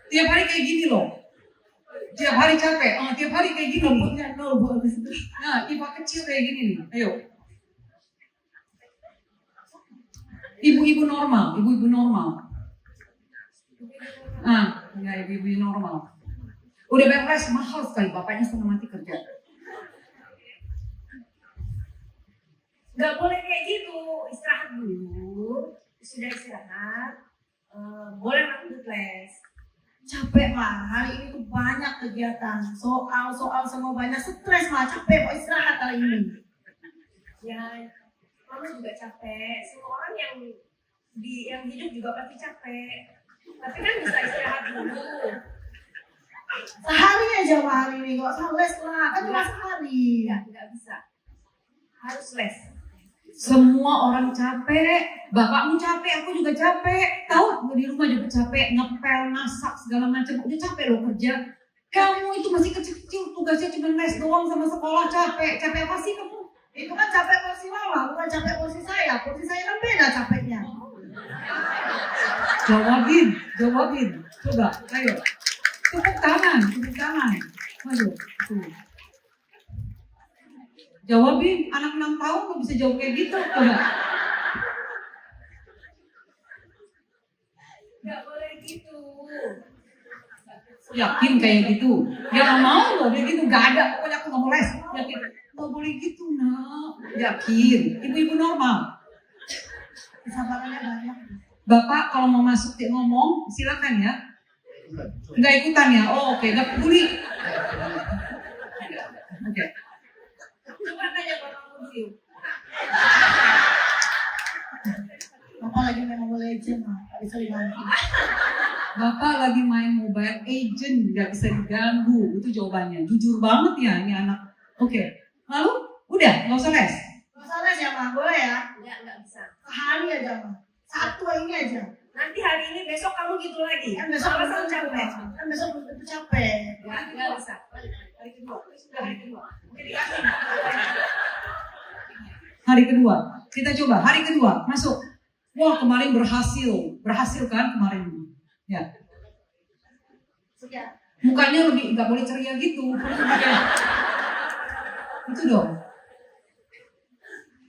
Tiap hari kayak gini loh. Tiap hari capek. Tiap hari kayak gini. Rambutnya nol Bu habis itu. Nah, Iva kecil kayak gini nih. Ayo. Ibu-ibu normal. Ya ibu-ibu normal. Udah beres, mahal sekali. Bapaknya setengah mati kerja. nggak boleh kayak gitu. Istirahat dulu, sudah istirahat, boleh lanjut les. Capek mah, hari ini tuh banyak kegiatan, soal semua banyak, stres mah, capek mau istirahat kali ini. Ya, mama juga capek. Semua orang yang hidup juga pasti capek. Tapi kan bisa istirahat dulu. Sehari aja mah hari ini, nggak usah les lah, kan cuma sehari. Nggak bisa, harus les. Semua orang capek, bapakmu capek, aku juga capek. Tahu di rumah juga capek, ngepel, masak segala macam. Udah capek loh kerja. Kamu itu masih kecil-kecil, tugasnya cuma les doang sama sekolah, capek. Capek apa sih kamu? Itu kan capek porsi mama, bukan capek porsi saya. Porsi saya kan beda capeknya. Jawabin. Coba, ayo. Tepuk tangan. Ayo, tuh. Jawabin, anak 6 tahun nggak bisa jawab kayak gitu, coba. Nggak boleh gitu. Yakin kayak gitu? Ya nggak mau loh, dia gitu nggak ada. Pokoknya aku nggak mau les. Yakin? Nggak boleh gitu nak. Yakin? Ibu-ibu normal. Kesabarannya banyak. Bapak kalau mau masuk dia ngomong, silakan ya. Nggak ikutan ya? Oh oke, nggak peduli. Oke. Coba tanya Bapak Muziu. Bapak lagi main Mobile Legends, nggak bisa diganggu. Bapak lagi main Mobile Agent, nggak bisa diganggu. Itu jawabannya. Jujur banget ya ini anak. Oke. Lalu? Udah, nggak usah les. Nggak usah les ya, Ma? Boleh ya? Nggak bisa. Sehari aja, Ma. Satu ini aja. Nanti hari ini, besok kamu gitu lagi. Kan besok alasan capek. Kan besok belum capek. Nggak bisa. Hari kedua. Sudah hari kedua. Oke, dikasih. Hari kedua. Kita coba. Hari kedua. Masuk. Wah, kemarin berhasil. Berhasil kan kemarin? Ya. Sudah. Mukanya lebih nggak boleh ceria gitu. Itu dong.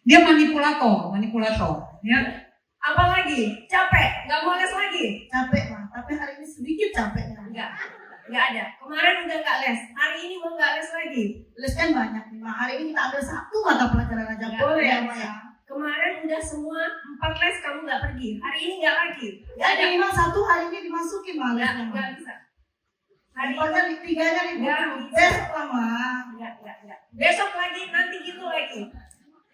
Dia manipulator. Ya. Apa lagi? Capek? Nggak mau les lagi? Capek, Ma. Tapi hari ini sedikit capeknya. Nggak ada. Kemarin udah nggak les. Hari ini mau nggak les lagi. Les kan banyak nih, Ma. Hari ini kita ambil satu mata pelajaran aja. Boleh ya, Ma ya? Kemarin udah semua 4 les kamu nggak pergi. Hari ini nggak lagi. Nggak ada. Memang satu hari ini dimasukin, Ma. Nggak bisa. Hari ini 3-nya libur. Besok lah, Ma. Nggak. Besok lagi, nanti gitu lagi.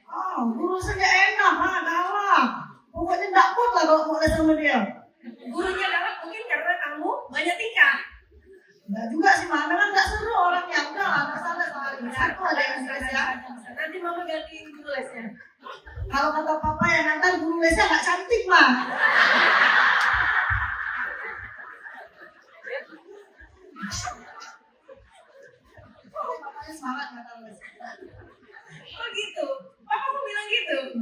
Oh, guru saja enak, Ma. Galak. Pokoknya nggak mood lah kalau mau les sama dia. Gurunya galak mungkin karena kamu banyak tingkah. Enggak juga sih, Ma. Memang nggak seru orangnya. Udah lah, masalah sehari. Satu ada yang les ya. Nanti Mama gantiin guru lesnya. Kalau kata Papa yang ngantar guru lesnya nggak cantik, Ma. Papanya semangat nggak tahu les. Oh gitu. Papa mau bilang gitu.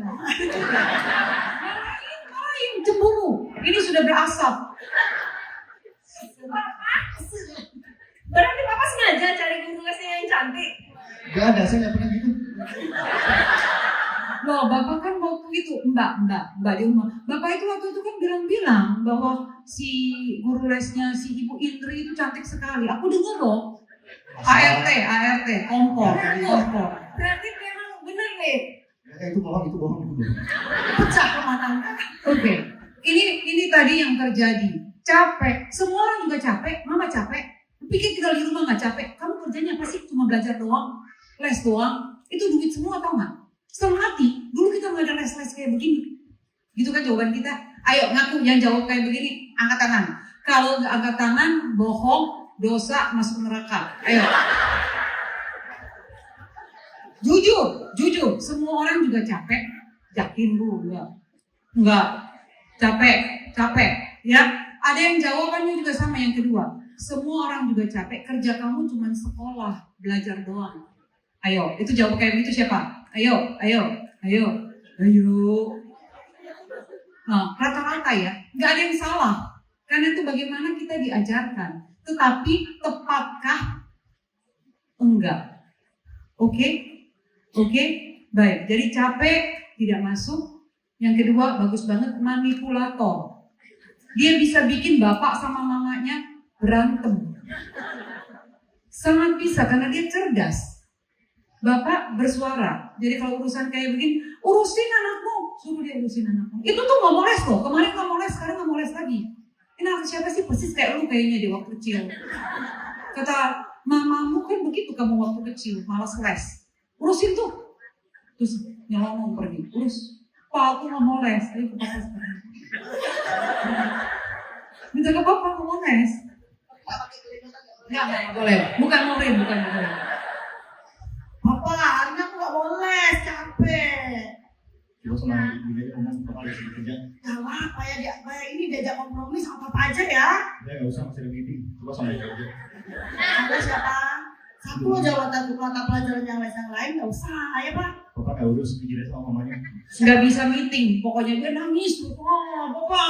Marahin, cemburu. Ini sudah berasap. Berarti Papa sengaja cari guru lesnya yang cantik. Gak ada, saya nggak pernah gitu. Loh, Bapak kan waktu itu, Mbak di rumah. Bapak itu waktu itu kan bilang bahwa si guru lesnya si Ibu Indri itu cantik sekali. Aku dengar loh. ART, kompor. Berarti memang bener nih. Itu bohong. Pecah matanya. Oke. Ini tadi yang terjadi. Capek. Semua orang juga capek. Mama capek. Pikir tinggal di rumah nggak capek. Kamu kerjanya apa sih? Cuma belajar doang, les doang. Itu duit semua tau nggak? Setengah mati. Dulu kita nggak ada les kayak begini. Gitu kan jawaban kita. Ayo ngaku yang jawab kayak begini. Angkat tangan. Kalau nggak angkat tangan, bohong, dosa, masuk neraka. Ayo. Jujur. Semua orang juga capek. Yakin bu? Enggak. Capek. Ya. Ada yang jawabannya juga sama yang kedua. Semua orang juga capek. Kerja kamu cuma sekolah, belajar doang. Ayo, itu jawab kayak gitu siapa? Ayo. Nah, rata-rata ya, nggak ada yang salah. Karena itu bagaimana kita diajarkan. Tetapi tepatkah? Enggak. Oke? Baik. Jadi capek, tidak masuk. Yang kedua, bagus banget, manipulator. Dia bisa bikin bapak sama mamanya berantem. Sangat bisa karena dia cerdas. Bapak bersuara. Jadi kalau urusan kayak begini, urusin anakmu, suruh dia urusin anakmu. Itu tuh nggak moles loh. Kemarin nggak moles, sekarang nggak moles lagi. Ini anak siapa sih? Persis kayak lu kayaknya di waktu kecil. Kata mamamu kan begitu kamu waktu kecil, malas les. Urusin tuh. Terus nyolong pergi. Urus. Pak, aku nggak mau les. Ayo ke papa sekarang. Minta ke papa nggak mau les. Nggak boleh. Bukan murid. Papa, hari ini aku nggak mau les, capek. Coba sama ibu dia ngomong papa harus kerja. Gak apa ya, kayak ini diajak kompromi sama papa aja ya. Udah nggak usah masih ada meeting. Coba sama dia kerja. Ada siapa? Satu aja mata pelajaran yang les yang lain nggak usah, ya Pak. Papa nggak urus pikirannya sama mamanya. Nggak bisa meeting. Pokoknya dia nangis. Oh, papa,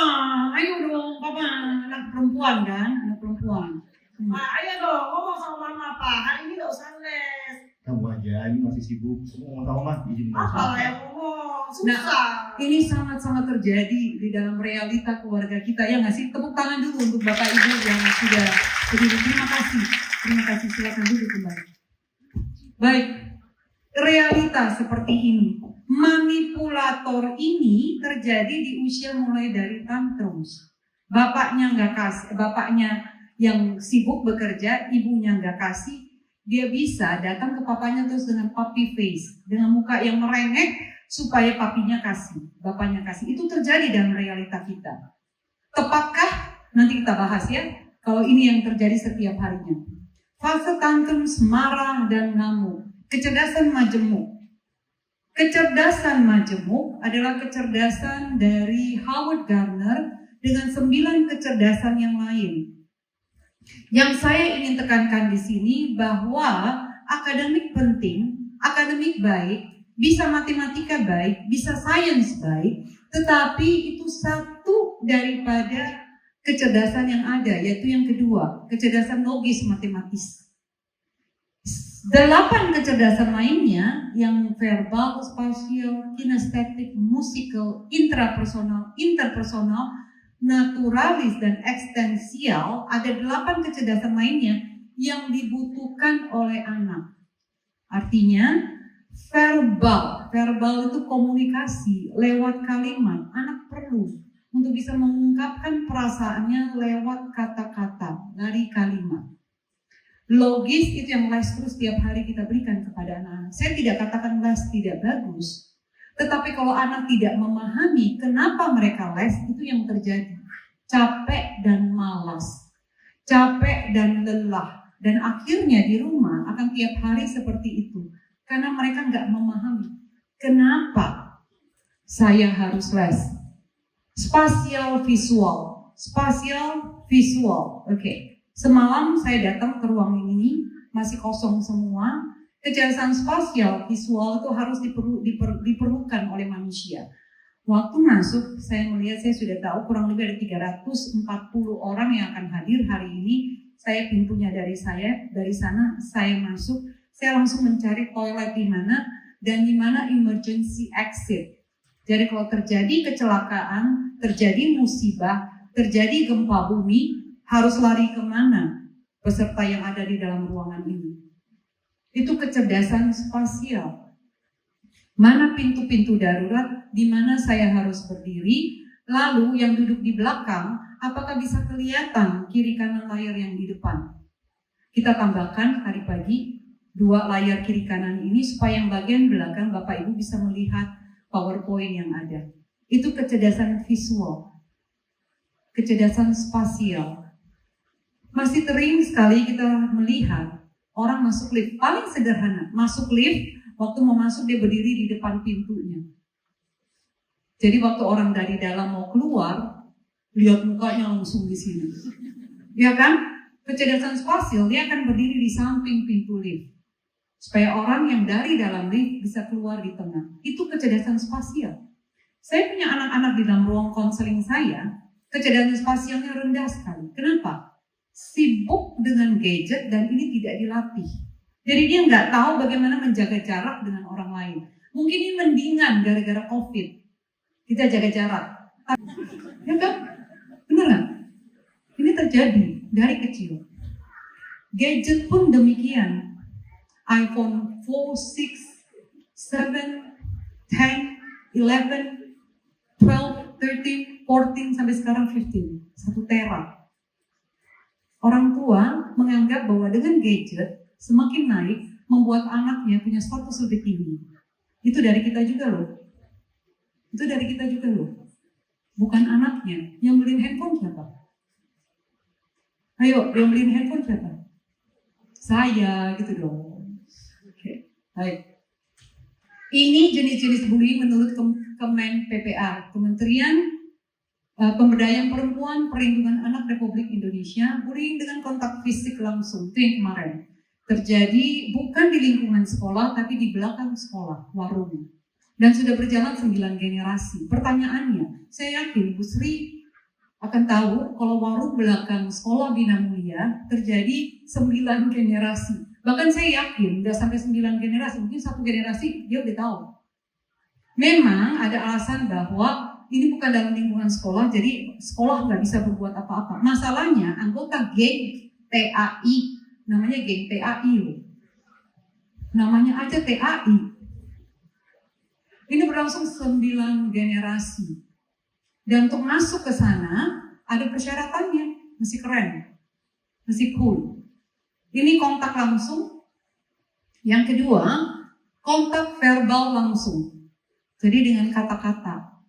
ayo dong, papa. Anak perempuan kan, anak perempuan. Pak, ayo dong ngomong sama mama Pak. Hari ini nggak usah les. Kamu aja, ini masih sibuk. Kamu ngomong sama mama, izin nggak usah. Apa yang ngomong? Susah. Ini sangat-sangat terjadi di dalam realita keluarga kita, ya nggak sih? Tepuk tangan dulu untuk Bapak Ibu yang sudah berdiri. Terima kasih, silakan duduk kembali. Baik, realita seperti ini. Manipulator ini terjadi di usia mulai dari tantrums. Bapaknya nggak kasih, bapaknya yang sibuk bekerja, ibunya nggak kasih. Dia bisa datang ke papanya terus dengan puppy face, dengan muka yang merengek supaya papinya kasih, bapaknya kasih. Itu terjadi dalam realita kita. Tepatkah? Nanti kita bahas ya. Kalau ini yang terjadi setiap harinya. Fase tantrums, marah dan ngamuk. Kecerdasan majemuk. Kecerdasan majemuk adalah kecerdasan dari Howard Gardner dengan 9 kecerdasan yang lain. Yang saya ingin tekankan di sini bahwa akademik penting, akademik baik, bisa matematika baik, bisa sains baik, tetapi itu satu daripada kecerdasan yang ada, yaitu yang kedua, kecerdasan logis matematis. 8 kecerdasan lainnya yang verbal, spasial, kinestetik, musikal, intrapersonal, interpersonal, naturalis dan eksistensial, ada 8 kecerdasan lainnya yang dibutuhkan oleh anak. Artinya verbal itu komunikasi lewat kalimat. Anak perlu untuk bisa mengungkapkan perasaannya lewat kata-kata dari kalimat. Logis itu yang les terus tiap hari kita berikan kepada anak-anak. Saya tidak katakan les tidak bagus, tetapi kalau anak tidak memahami kenapa mereka les, itu yang terjadi. Capek dan malas, capek dan lelah, dan akhirnya di rumah akan tiap hari seperti itu. Karena mereka nggak memahami kenapa saya harus les. Spasial visual. Oke. Semalam saya datang ke ruang ini, masih kosong semua. Kecerdasan spasial visual itu harus diperlukan oleh manusia. Waktu masuk, saya melihat, saya sudah tahu kurang lebih ada 340 orang yang akan hadir hari ini. Saya pintunya dari sana, saya masuk. Saya langsung mencari toilet di mana dan di mana emergency exit. Jadi kalau terjadi kecelakaan, terjadi musibah, terjadi gempa bumi, harus lari kemana peserta yang ada di dalam ruangan ini. Itu kecerdasan spasial. Mana pintu-pintu darurat, di mana saya harus berdiri, lalu yang duduk di belakang, apakah bisa kelihatan kiri kanan layar yang di depan. Kita tambahkan hari pagi 2 layar kiri kanan ini supaya yang bagian belakang Bapak Ibu bisa melihat PowerPoint yang ada. Itu kecerdasan visual, kecerdasan spasial. Masih sering sekali kita melihat orang masuk lift, paling sederhana, masuk lift, waktu mau masuk dia berdiri di depan pintunya. Jadi waktu orang dari dalam mau keluar, lihat mukanya langsung di sini. Ya kan? Kecerdasan spasial, dia akan berdiri di samping pintu lift. Supaya orang yang dari dalam lift bisa keluar di tengah. Itu kecerdasan spasial. Saya punya anak-anak di dalam ruang konseling saya, kecerdasan spasialnya rendah sekali. Kenapa? Sibuk dengan gadget dan ini tidak dilatih. Jadi dia nggak tahu bagaimana menjaga jarak dengan orang lain. Mungkin ini mendingan gara-gara COVID. Kita jaga jarak. Ya kan? Benar nggak? Ini terjadi dari kecil. Gadget pun demikian. iPhone 4, 6, 7, 10, 11, 12, 13, 14, sampai sekarang 15. 1 tera. Orang tua menganggap bahwa dengan gadget semakin naik, membuat anaknya punya status lebih tinggi. Itu dari kita juga loh. Itu dari kita juga loh. Bukan anaknya. Yang beliin handphone siapa? Ayo, yang beliin handphone siapa? Saya, gitu dong. Oke, baik. Ini jenis-jenis bullying menurut Kemen PPA, Kementerian Pemberdayaan Perempuan Perlindungan Anak Republik Indonesia. Bullying dengan kontak fisik langsung, itu yang kemarin. Terjadi bukan di lingkungan sekolah, tapi di belakang sekolah, warung. Dan sudah berjalan 9 generasi. Pertanyaannya, saya yakin Bu Sri akan tahu kalau warung belakang sekolah Bina Mulia terjadi 9 generasi. Bahkan saya yakin udah sampai 9 generasi, mungkin 1 generasi dia udah tahu. Memang ada alasan bahwa ini bukan dalam lingkungan sekolah, jadi sekolah nggak bisa berbuat apa-apa. Masalahnya anggota geng TAI, namanya geng TAI loh. Namanya aja TAI. Ini berlangsung 9 generasi. Dan untuk masuk ke sana, ada persyaratannya. Mesti keren. Mesti cool. Ini kontak langsung. Yang kedua, kontak verbal langsung. Jadi dengan kata-kata.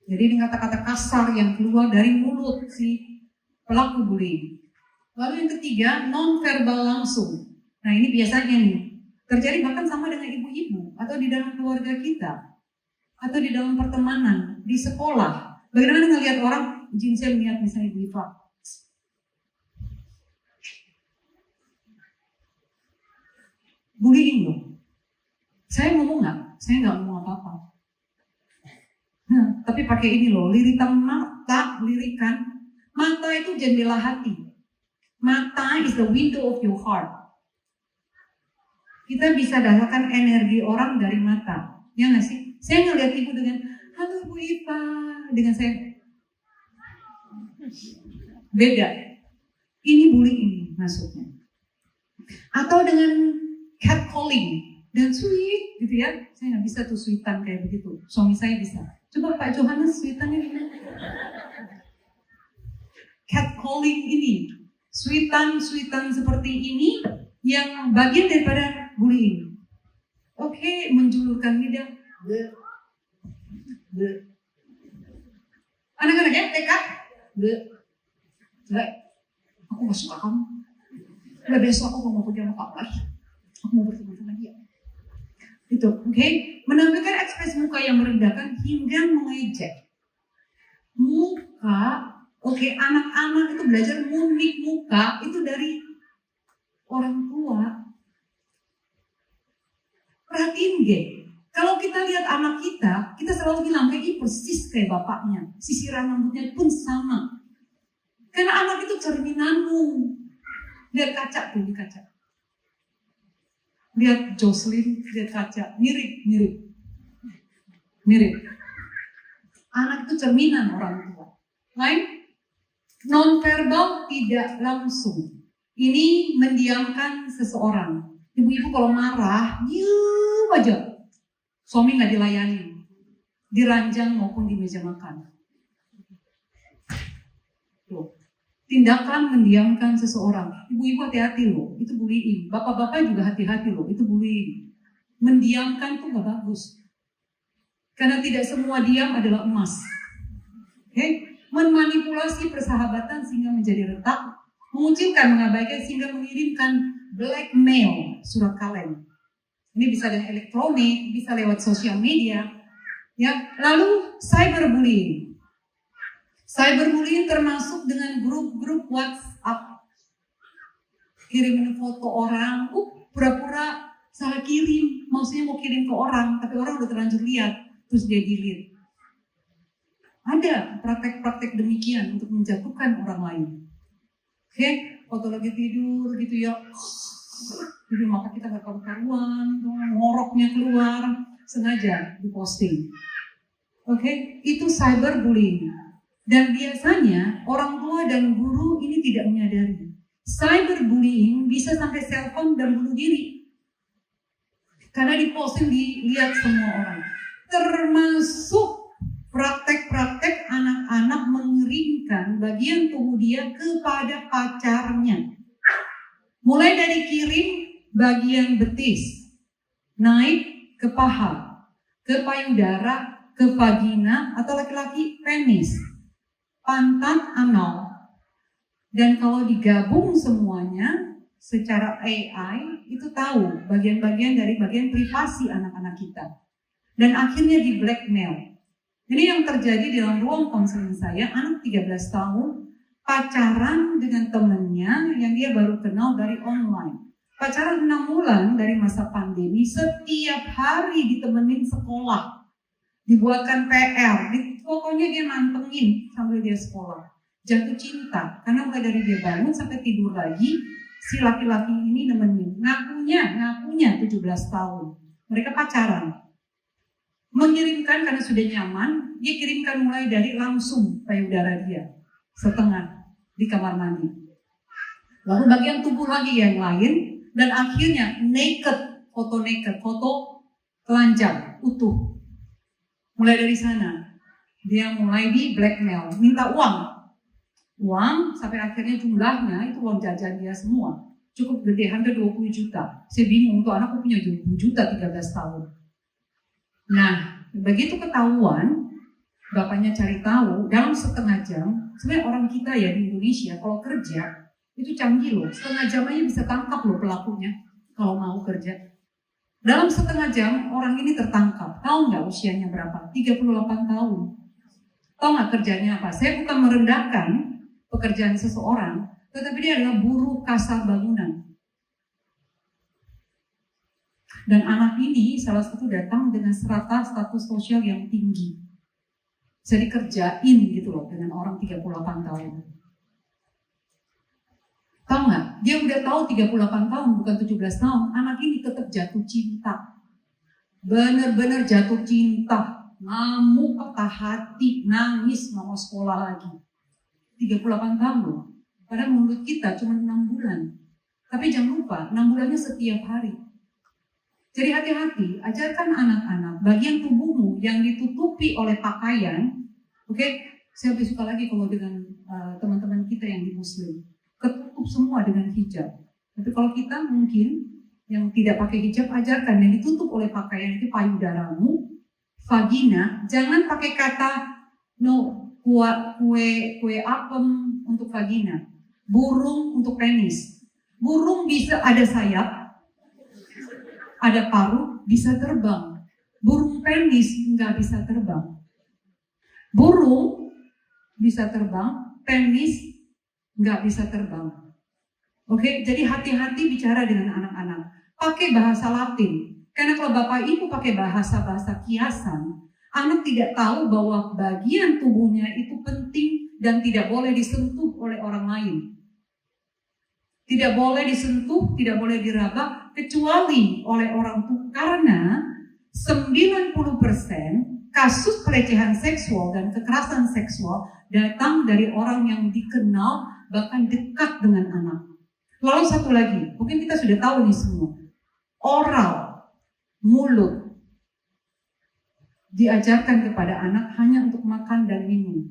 Jadi dengan kata-kata kasar yang keluar dari mulut si pelaku bullying. Lalu yang ketiga, non-verbal langsung. Nah ini biasanya nih, terjadi bahkan sama dengan ibu-ibu, atau di dalam keluarga kita, atau di dalam pertemanan, di sekolah. Bagaimana ngelihat orang, izin saya melihat misalnya Ibu Iva. Bullying loh. Saya ngomong nggak? Saya nggak ngomong apa-apa. Tapi pakai ini loh, lirikan mata, lirikan. Mata itu jendela hati. Mata is the window of your heart. Kita bisa dapatkan energi orang dari mata. Ya nggak sih? Saya ngeliat ibu dengan, halo Bu Iva, dengan saya. Beda. Ini bullying ini maksudnya. Atau dengan catcalling dan sweet gitu ya. Saya nggak bisa tuh sweetan kayak begitu. Suami saya bisa. Coba Pak Johannes sweetannya gimana? Catcalling ini, sweetan seperti ini yang bagian daripada bullying. Oke, menjulurkan lidah. Anak-anak ya, TK. Aku gak suka kamu. Udah besok aku mau pergi sama kamu lagi. Aku mau bertemu sama dia. Itu, oke. Menampilkan ekspresi muka yang merendahkan hingga mengejek. Muka, oke, anak-anak itu belajar mimik muka itu dari orang tua. Perhatiin geng. Kalau kita lihat anak kita selalu bilang kayak persis kayak bapaknya. Sisiran rambutnya pun sama. Karena anak itu cerminanmu. Lihat kaca tuh di kaca. Lihat Jocelyn, lihat kaca. Mirip. Anak itu cerminan orang tua. Lain? Non-verbal tidak langsung. Ini mendiamkan seseorang. Ibu-ibu kalau marah, diam aja. Suami nggak dilayani, di ranjang maupun di meja makan. Tuh. Tindakan mendiamkan seseorang. Ibu-ibu hati-hati loh, itu bullying. Bapak-bapak juga hati-hati loh, itu bullying. Mendiamkan tuh nggak bagus. Karena tidak semua diam adalah emas. Okay? Memanipulasi persahabatan sehingga menjadi retak, mengucilkan, mengabaikan sehingga mengirimkan blackmail, surat kaleng. Ini bisa dengan elektronik, bisa lewat sosial media. Ya, lalu cyberbullying. Cyberbullying termasuk dengan grup-grup WhatsApp. Kirimin foto orang, pura-pura salah kirim, maksudnya mau kirim ke orang, tapi orang udah terlanjur lihat, terus dia delete. Ada praktek-praktek demikian untuk menjatuhkan orang lain. Oke, foto lagi tidur gitu ya. Jadi mata kita gak karuan, ngoroknya keluar, sengaja diposting. Oke, itu cyberbullying. Dan biasanya orang tua dan guru ini tidak menyadari. Cyberbullying bisa sampai self-harm dan bunuh diri. Karena diposting dilihat semua orang. Termasuk praktek-praktek anak-anak mengeringkan bagian tubuh dia kepada pacarnya. Mulai dari kirim bagian betis, naik ke paha, ke payudara, ke vagina, atau laki-laki penis, pantat, anal. Dan kalau digabung semuanya secara AI, itu tahu bagian-bagian dari bagian privasi anak-anak kita. Dan akhirnya di blackmail. Jadi yang terjadi di dalam ruang konseling saya, anak 13 tahun pacaran dengan temennya yang dia baru kenal dari online. Pacaran 6 bulan dari masa pandemi, setiap hari ditemenin sekolah. Dibuatkan PR, pokoknya dia mantengin sambil dia sekolah. Jatuh cinta, karena mulai dari dia bangun sampai tidur lagi, si laki-laki ini nemenin. Ngakunya 17 tahun. Mereka pacaran. Mengirimkan karena sudah nyaman, dia kirimkan mulai dari langsung payudara dia. Setengah di kamar mandi. Lalu bagian tubuh lagi yang lain. Dan akhirnya foto telanjang, utuh. Mulai dari sana, dia mulai di blackmail, minta uang sampai akhirnya jumlahnya itu uang jajan dia semua. Cukup gede, hampir 20 juta. Saya bingung, untuk anakku punya 20 juta 13 tahun. Nah, begitu ketahuan, bapaknya cari tahu, dalam setengah jam, sebenarnya orang kita ya di Indonesia, kalau kerja, itu canggih loh, setengah jam aja bisa tangkap loh pelakunya, kalau mau kerja. Dalam setengah jam, orang ini tertangkap. Tahu nggak usianya berapa? 38 tahun. Tahu nggak kerjanya apa? Saya bukan merendahkan pekerjaan seseorang, tetapi dia adalah buruh kasar bangunan. Dan anak ini salah satu datang dengan strata status sosial yang tinggi. Jadi kerjain gitu loh dengan orang 38 tahun. Tahu nggak? Dia udah tahu 38 tahun bukan 17 tahun. Anak ini tetap jatuh cinta. Benar-benar jatuh cinta. Ngamuk, patah hati, nangis, nggak mau sekolah lagi. 38 tahun loh. Padahal menurut kita cuma 6 bulan. Tapi jangan lupa, 6 bulannya setiap hari. Jadi hati-hati, ajarkan anak-anak bagian tubuhmu yang ditutupi oleh pakaian. Oke, saya lebih suka lagi kalau dengan teman-teman kita yang di Muslim. Ketutup semua dengan hijab. Tapi kalau kita mungkin yang tidak pakai hijab, ajarkan yang ditutup oleh pakaian itu payudaramu, vagina. Jangan pakai kata kue apem untuk vagina, burung untuk penis. Burung bisa ada sayap, ada paruh, bisa terbang. Burung penis nggak bisa terbang. Burung bisa terbang, penis nggak bisa terbang. Oke, jadi hati-hati bicara dengan anak-anak. Pakai bahasa Latin. Karena kalau bapak ibu pakai bahasa-bahasa kiasan, anak tidak tahu bahwa bagian tubuhnya itu penting dan tidak boleh disentuh oleh orang lain. Tidak boleh disentuh, tidak boleh diraba, kecuali oleh orang tua. Karena 90% kasus pelecehan seksual dan kekerasan seksual datang dari orang yang dikenal bahkan dekat dengan anak. Lalu satu lagi, mungkin kita sudah tahu nih semua. Oral, mulut, diajarkan kepada anak hanya untuk makan dan minum.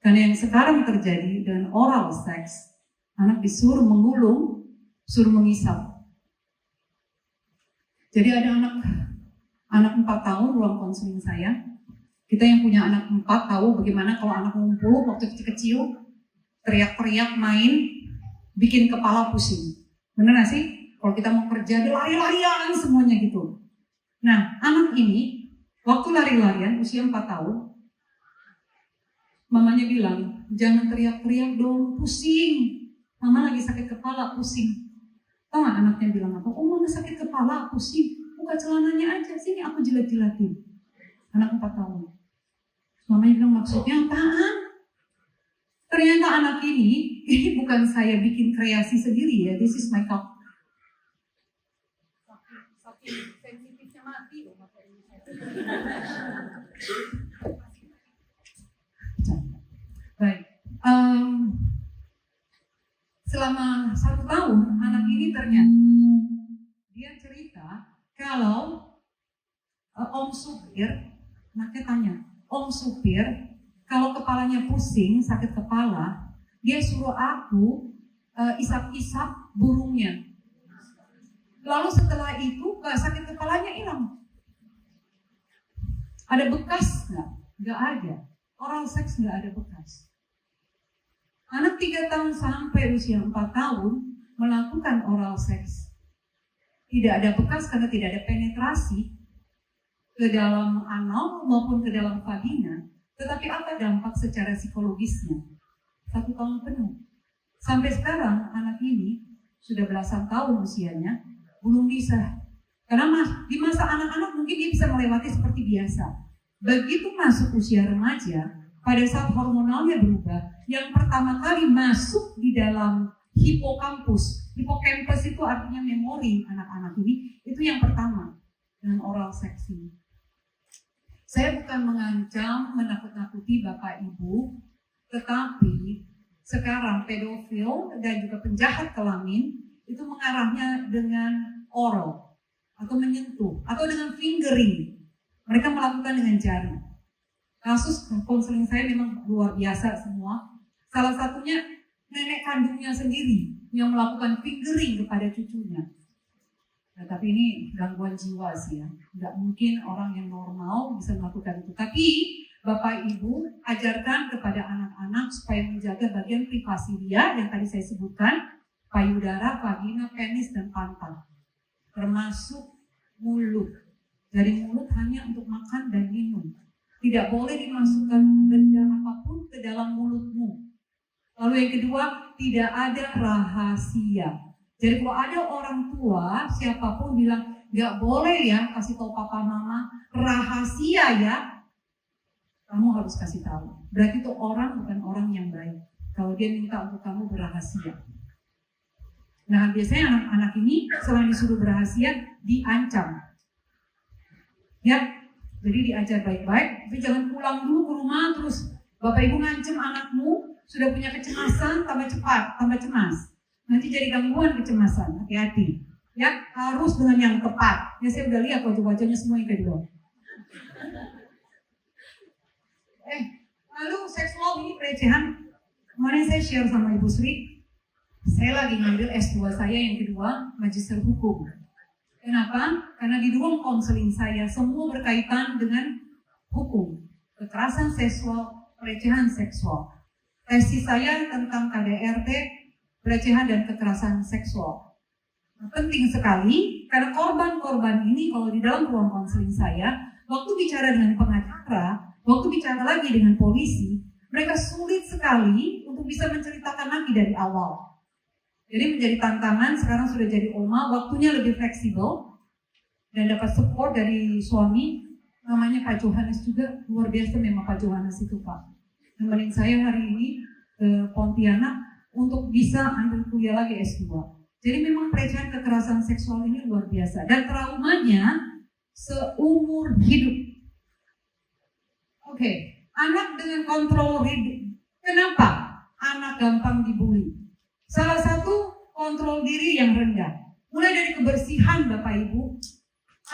Karena yang sekarang terjadi dengan oral seks, anak disuruh menggulung, suruh mengisap. Jadi ada anak 4 tahun ruang konseling saya. Kita yang punya anak 4 tahu bagaimana kalau anak ngumpul waktu kecil-kecil, teriak-teriak, main, bikin kepala pusing. Bener gak sih? Kalau kita mau kerja, dia lari-larian semuanya gitu. Nah, anak ini, waktu lari-larian, usia 4 tahun, mamanya bilang, jangan teriak-teriak dong, pusing. Mama lagi sakit kepala, pusing. Tahu gak anaknya bilang apa? Oh, mama sakit kepala, pusing. Buka celananya aja, sini aku jilat-jilatin. Anak 4 tahun. Mamanya bilang, maksudnya apaan? Ternyata anak ini bukan saya bikin kreasi sendiri ya. This is my cup. Saking sensitifnya mati loh mata ini. Baik. Selama 1 tahun anak ini ternyata dia cerita kalau Om supir, anaknya tanya, Om supir, kalau kepalanya pusing, sakit kepala, dia suruh aku isap-isap burungnya. Lalu setelah itu sakit kepalanya hilang. Ada bekas nggak? Nggak ada. Oral seks nggak ada bekas. Anak 3 tahun sampai usia 4 tahun melakukan oral seks. Tidak ada bekas karena tidak ada penetrasi ke dalam anal maupun ke dalam vagina. Tetapi apa dampak secara psikologisnya? 1 tahun penuh. Sampai sekarang anak ini sudah belasan tahun usianya belum bisa. Karena di masa anak-anak mungkin dia bisa melewati seperti biasa. Begitu masuk usia remaja, pada saat hormonalnya berubah, yang pertama kali masuk di dalam hipokampus. Hipokampus itu artinya memori anak-anak ini, itu yang pertama dengan oral seks ini. Saya bukan mengancam, menakut-nakuti Bapak Ibu, tetapi sekarang pedofil dan juga penjahat kelamin itu mengarahnya dengan oral atau menyentuh atau dengan fingering. Mereka melakukan dengan jari. Kasus konseling saya memang luar biasa semua. Salah satunya nenek kandungnya sendiri yang melakukan fingering kepada cucunya. Nah, tapi ini gangguan jiwa sih ya. Nggak mungkin orang yang normal bisa melakukan itu. Tapi Bapak Ibu ajarkan kepada anak-anak supaya menjaga bagian privasi dia yang tadi saya sebutkan, payudara, vagina, penis, dan pantat. Termasuk mulut. Dari mulut hanya untuk makan dan minum. Tidak boleh dimasukkan benda apapun ke dalam mulutmu. Lalu yang kedua, tidak ada rahasia. Jadi kalau ada orang tua, siapapun bilang, gak boleh ya kasih tahu papa mama, rahasia ya, kamu harus kasih tahu. Berarti itu orang bukan orang yang baik. Kalau dia minta untuk kamu berrahasia. Nah biasanya anak-anak ini selain disuruh berrahasia, diancam. Ya, jadi diajar baik-baik, tapi jangan pulang dulu ke rumah terus Bapak Ibu ngancem anakmu, sudah punya kecemasan, tambah cepat, tambah cemas. Nanti jadi gangguan kecemasan, hati-hati. Ya, harus dengan yang tepat. Ya saya udah lihat wajah-wajahnya semua yang kedua. Lalu seksual ini pelecehan. Kemarin saya share sama Ibu Sri, saya lagi ngambil S2 saya yang kedua, Magister Hukum. Kenapa? Karena di ruang konseling saya semua berkaitan dengan hukum, kekerasan seksual, pelecehan seksual. Tesis saya tentang KDRT, pelecehan dan kekerasan seksual. Nah, penting sekali karena korban-korban ini kalau di dalam ruang konseling saya, waktu bicara dengan pengacara, waktu bicara lagi dengan polisi, mereka sulit sekali untuk bisa menceritakan lagi dari awal. Jadi menjadi tantangan, sekarang sudah jadi oma, waktunya lebih fleksibel dan dapat support dari suami, namanya Pak Johannes juga, luar biasa memang Pak Johannes itu Pak. Nemenin saya hari ini ke Pontianak untuk bisa ambil kuliah lagi S2. Jadi memang pelecehan kekerasan seksual ini luar biasa dan traumanya seumur hidup. Oke, anak dengan kontrol hidup. Kenapa anak gampang dibully? Salah satu kontrol diri yang rendah. Mulai dari kebersihan Bapak Ibu.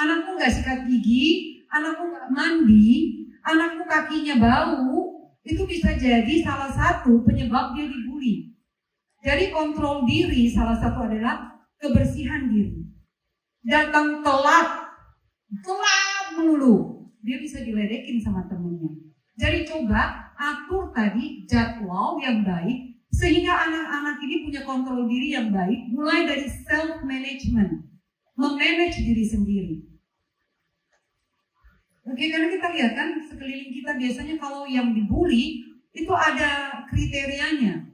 Anakmu nggak sikat gigi, anakmu nggak mandi, anakmu kakinya bau, itu bisa jadi salah satu penyebab dia dibully. Jadi kontrol diri salah satu adalah kebersihan diri. Datang telat melulu, dia bisa diledekin sama temennya. Jadi coba atur tadi jadwal yang baik, sehingga anak-anak ini punya kontrol diri yang baik, mulai dari self-management, memanage diri sendiri. Oke, karena kita lihat kan sekeliling kita biasanya kalau yang dibully itu ada kriterianya.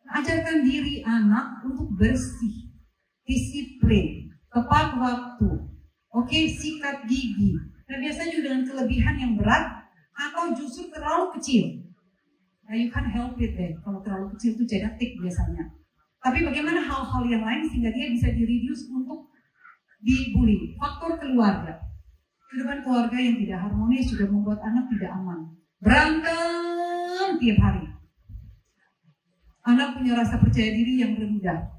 Ajarkan diri anak untuk bersih, disiplin, tepat waktu, oke, sikat gigi. Nah biasanya juga dengan kelebihan yang berat atau justru terlalu kecil. Nah, you can't help it deh, kalau terlalu kecil itu genetik biasanya. Tapi bagaimana hal-hal yang lain sehingga dia bisa di-reduce untuk dibully? Faktor keluarga. Kehidupan keluarga yang tidak harmonis juga membuat anak tidak aman. Berantem tiap hari. Anak punya rasa percaya diri yang rendah.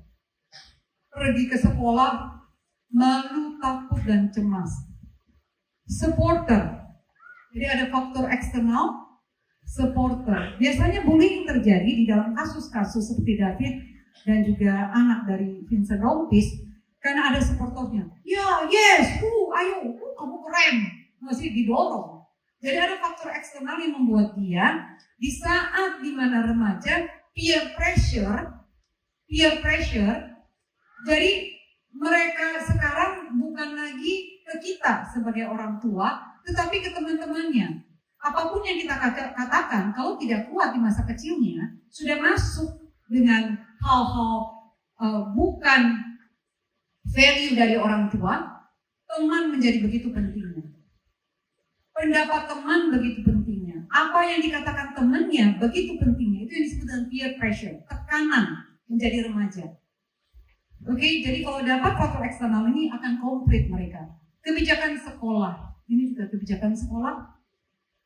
Pergi ke sekolah, malu, takut, dan cemas. Supporter. Jadi ada faktor eksternal, supporter. Biasanya bullying terjadi di dalam kasus-kasus seperti David dan juga anak dari Vincent Rompis karena ada supporternya. Ya, yes, ayo, kamu keren. Masih didorong. Jadi ada faktor eksternal yang membuat dia di saat dimana remaja peer pressure. Jadi mereka sekarang bukan lagi ke kita sebagai orang tua, tetapi ke teman-temannya. Apapun yang kita katakan, kalau tidak kuat di masa kecilnya, sudah masuk dengan hal-hal bukan value dari orang tua, teman menjadi begitu pentingnya. Pendapat teman begitu pentingnya. Apa yang dikatakan temannya begitu pentingnya. Itu yang disebut dengan peer pressure, tekanan menjadi remaja. Oke, jadi kalau dapat faktor eksternal ini akan komplit mereka. Kebijakan sekolah, ini juga kebijakan sekolah.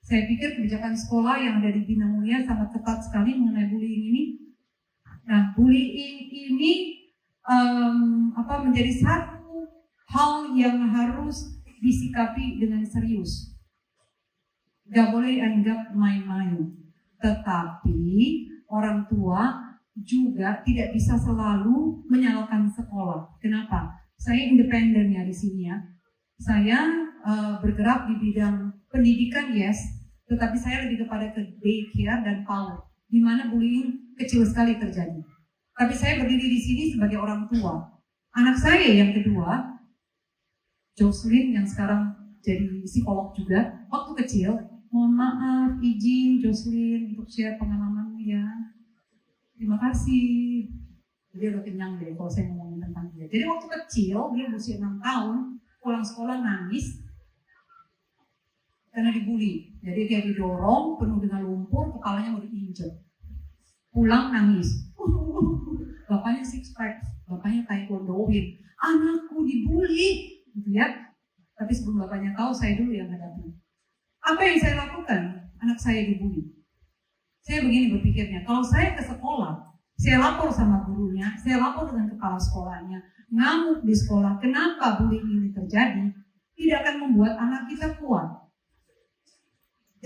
Saya pikir kebijakan sekolah yang ada di Bina Mulia sangat ketat sekali mengenai bullying ini. Nah, bullying ini menjadi satu hal yang harus disikapi dengan serius. Gak boleh dianggap main-main. Tetapi orang tua juga tidak bisa selalu menyalahkan sekolah. Kenapa? Saya independen ya di sini ya. Saya bergerak di bidang pendidikan, yes, tetapi saya lebih kepada ke daycare dan PAUD, di mana bullying kecil sekali terjadi. Tapi saya berdiri di sini sebagai orang tua. Anak saya yang kedua, Jocelyn, yang sekarang jadi psikolog juga, waktu kecil, mohon maaf, izin Jocelyn untuk share pengalamanmu ya. Terima kasih. Dia udah kenyang deh kalau saya ngomongin tentang dia. Jadi waktu kecil, dia berusia 6 tahun, pulang sekolah nangis karena dibully. Jadi dia didorong penuh dengan lumpur, kepalanya mau diinjek. Pulang nangis. Bapaknya six pack, bapaknya taekwondoin. Anakku dibully, gitu ya. Tapi sebelum bapaknya tahu, saya dulu yang hadapi. Apa yang saya lakukan? Anak saya dibully. Saya begini berpikirnya, kalau saya ke sekolah, saya lapor sama gurunya, saya lapor dengan kepala sekolahnya, ngamuk di sekolah, kenapa bullying ini terjadi, tidak akan membuat anak kita kuat.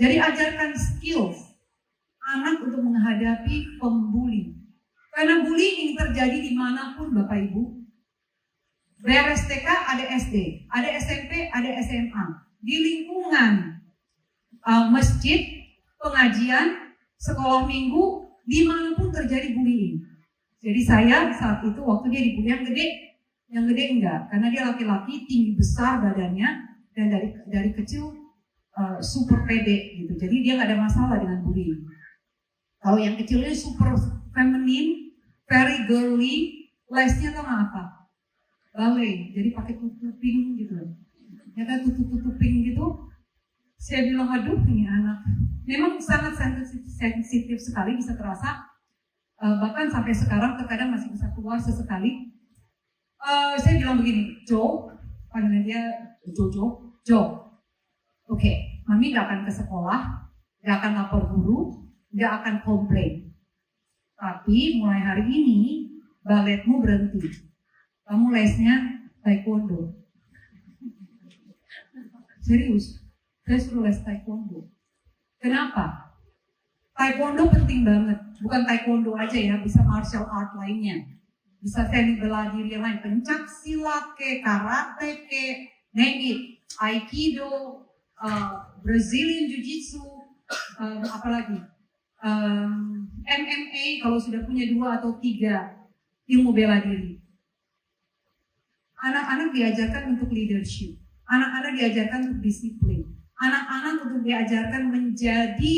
Jadi ajarkan skills anak untuk menghadapi pembuli. Karena bullying terjadi dimanapun Bapak Ibu. Beres TK ada SD, ada SMP, ada SMA. Di lingkungan masjid, pengajian, sekolah minggu, dimanapun terjadi bullying. Jadi saya saat itu waktu dia dibully yang gede enggak, karena dia laki-laki tinggi besar badannya dan dari kecil super pede gitu. Jadi dia nggak ada masalah dengan bullying. Kalau yang kecilnya super feminine, very girly, lesnya tau apa? Ballet. Jadi pakai tutuping gitu. Ya kan tutuping gitu. Saya bilang aduh ini anak. Memang sangat sensitif sekali, bisa terasa. Bahkan sampai sekarang terkadang masih bisa keluar sesekali. Saya bilang begini, Joe, panggilan dia Joe. Oke, mami gak akan ke sekolah, gak akan lapor guru, gak akan komplain. Tapi mulai hari ini, baletmu berhenti. Kamu lesnya taekwondo. Serius, saya suruh les taekwondo. Kenapa? Taekwondo penting banget. Bukan taekwondo aja ya, bisa martial art lainnya. Bisa teknik bela diri yang lain, pencak silat ke, karate ke, name it, aikido, Brazilian Jiu-Jitsu, apalagi MMA kalau sudah punya 2 atau 3 ilmu bela diri. Anak-anak diajarkan untuk leadership, anak-anak diajarkan untuk disiplin, anak-anak untuk diajarkan menjadi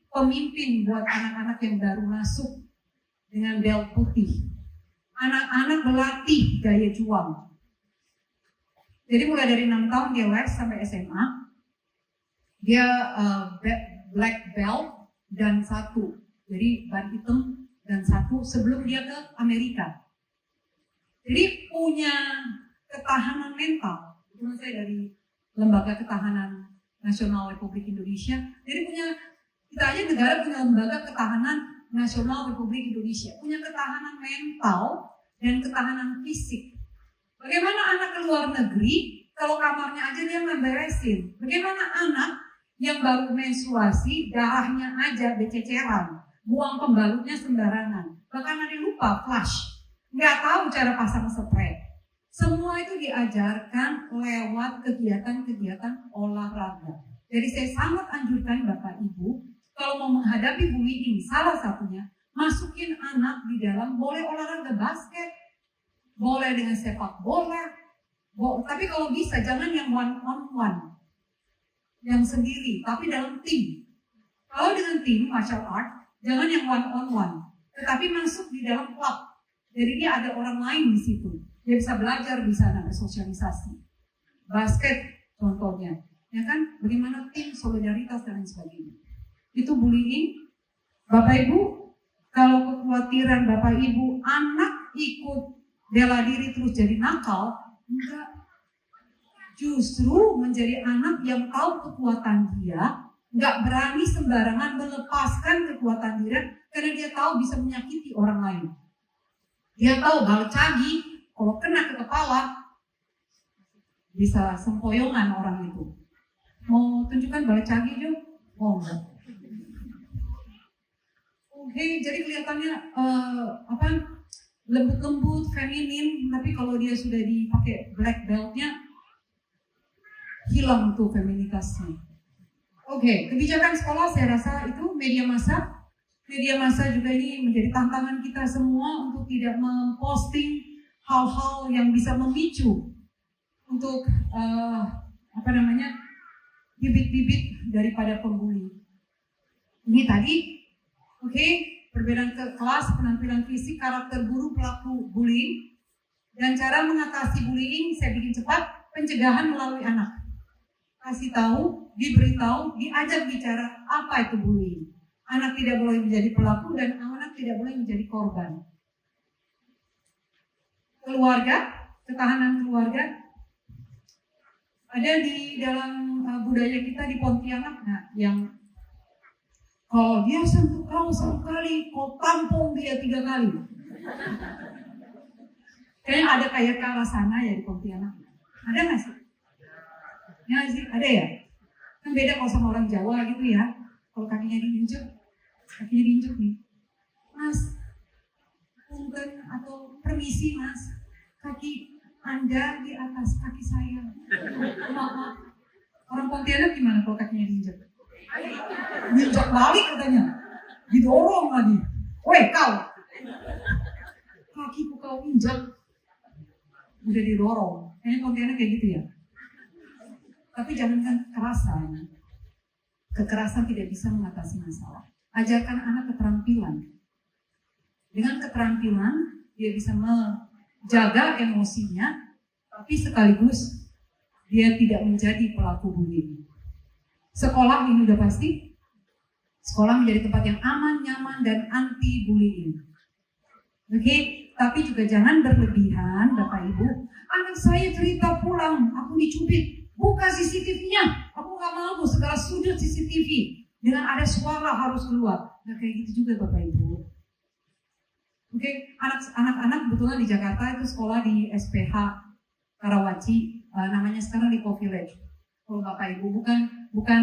pemimpin buat anak-anak yang baru masuk dengan bel putih. Anak-anak berlatih gaya juang. Jadi mulai dari 6 tahun dia les sampai SMA. Dia black belt dan 1, jadi ban hitam dan 1 sebelum dia ke Amerika. Jadi punya ketahanan mental. Itu saya dari Lembaga Ketahanan Nasional Republik Indonesia. Jadi kita aja negara punya Lembaga Ketahanan Nasional Republik Indonesia. Punya ketahanan mental dan ketahanan fisik. Bagaimana anak ke luar negeri kalau kamarnya aja dia nggak beresin? Bagaimana anak yang baru menstruasi darahnya aja bececeran, buang pembalutnya sembarangan, bahkan ada yang lupa flush, nggak tahu cara pasang spray. Semua itu diajarkan lewat kegiatan-kegiatan olahraga. Jadi saya sangat anjurkan Bapak Ibu kalau mau menghadapi bullying, salah satunya masukin anak di dalam, boleh olahraga basket, boleh dengan sepak bola, tapi kalau bisa jangan yang one on one, yang sendiri, tapi dalam tim. Kalau dengan tim martial art, jangan yang one on one, tetapi masuk di dalam klub. Jadi dia ada orang lain di situ, dia bisa belajar di sana, bersosialisasi. Basket contohnya, ya kan? Bagaimana tim, solidaritas dan lain sebagainya. Itu bullying. Bapak Ibu, kalau kekhawatiran Bapak Ibu anak ikut bela diri terus jadi nakal, enggak. Justru menjadi anak yang tahu kekuatan dia, enggak berani sembarangan melepaskan kekuatan dia, karena dia tahu bisa menyakiti orang lain. Dia tahu balcagi, kalau kena ke kepala, bisa sempoyongan orang itu. Mau tunjukkan balcagi Jo? Oh enggak. Oke, jadi kelihatannya lembut-lembut, feminin, tapi kalau dia sudah dipakai black beltnya, hilang tuh feminitasnya. Oke, kebijakan sekolah saya rasa itu media massa. Media massa juga ini menjadi tantangan kita semua untuk tidak memposting hal-hal yang bisa memicu untuk bibit-bibit daripada pembuli. Ini tadi. Oke, perbedaan kelas, penampilan fisik, karakter guru pelaku bullying, dan cara mengatasi bullying. Saya bikin cepat, pencegahan melalui anak. Kasih tahu, diberitahu, diajak bicara apa itu bullying. Anak tidak boleh menjadi pelaku dan anak tidak boleh menjadi korban. Keluarga, ketahanan keluarga, ada di dalam budaya kita di Pontianak, yang kalau dia sentuh kau 1 kali, kau tampung dia 3 kali. Kayaknya ada kayak ke arah sana ya di Pontianak. Ada nggak sih? Ya sih, ada ya? Kan beda kalau sama orang Jawa gitu ya. Kalau kakinya diinjek nih. Mas, punten atau permisi mas, kaki Anda di atas kaki saya. Maaf. Orang Pontianak gimana kalau kakinya diinjek? Diinjak balik katanya, didorong lagi. Woi kau, kakiku kau injak, udah didorong. Kayaknya Pontianak kayak gitu ya. Tapi jangankan kekerasan tidak bisa mengatasi masalah. Ajarkan anak keterampilan. Dengan keterampilan dia bisa menjaga emosinya, tapi sekaligus dia tidak menjadi pelaku bullying. Sekolah ini udah pasti, sekolah menjadi tempat yang aman, nyaman, dan anti bullying. Oke, tapi juga jangan berlebihan, Bapak Ibu. Anak saya cerita pulang, aku dicubit, buka CCTV-nya, aku nggak mau segala sudut CCTV dengan ada suara harus keluar. Nah kayak gitu juga Bapak Ibu. Oke, anak-anak kebetulan di Jakarta itu sekolah di SPH Karawaci, namanya sekarang di Co-Village. Kalau Bapak Ibu bukan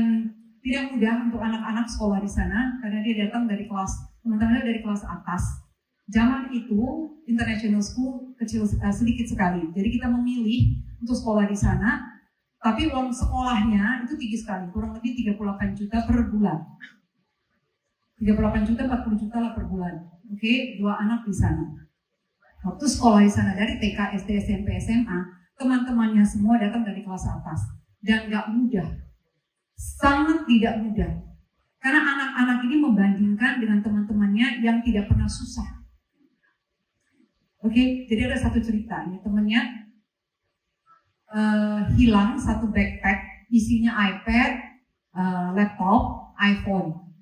tidak mudah untuk anak-anak sekolah di sana karena dia datang dari kelas, teman-temannya dari kelas atas. Zaman itu international school kecil sedikit sekali, jadi kita memilih untuk sekolah di sana, tapi uang sekolahnya itu tinggi sekali, kurang lebih 38 juta per bulan. 38 juta, 40 juta lah per bulan. Oke, 2 anak di sana. Waktu sekolah di sana dari TK, SD, SMP, SMA, teman-temannya semua datang dari kelas atas. Dan gak mudah, sangat tidak mudah. Karena anak-anak ini membandingkan dengan teman-temannya yang tidak pernah susah. Oke, jadi ada satu cerita, ya, temannya hilang satu backpack, isinya iPad, laptop, iPhone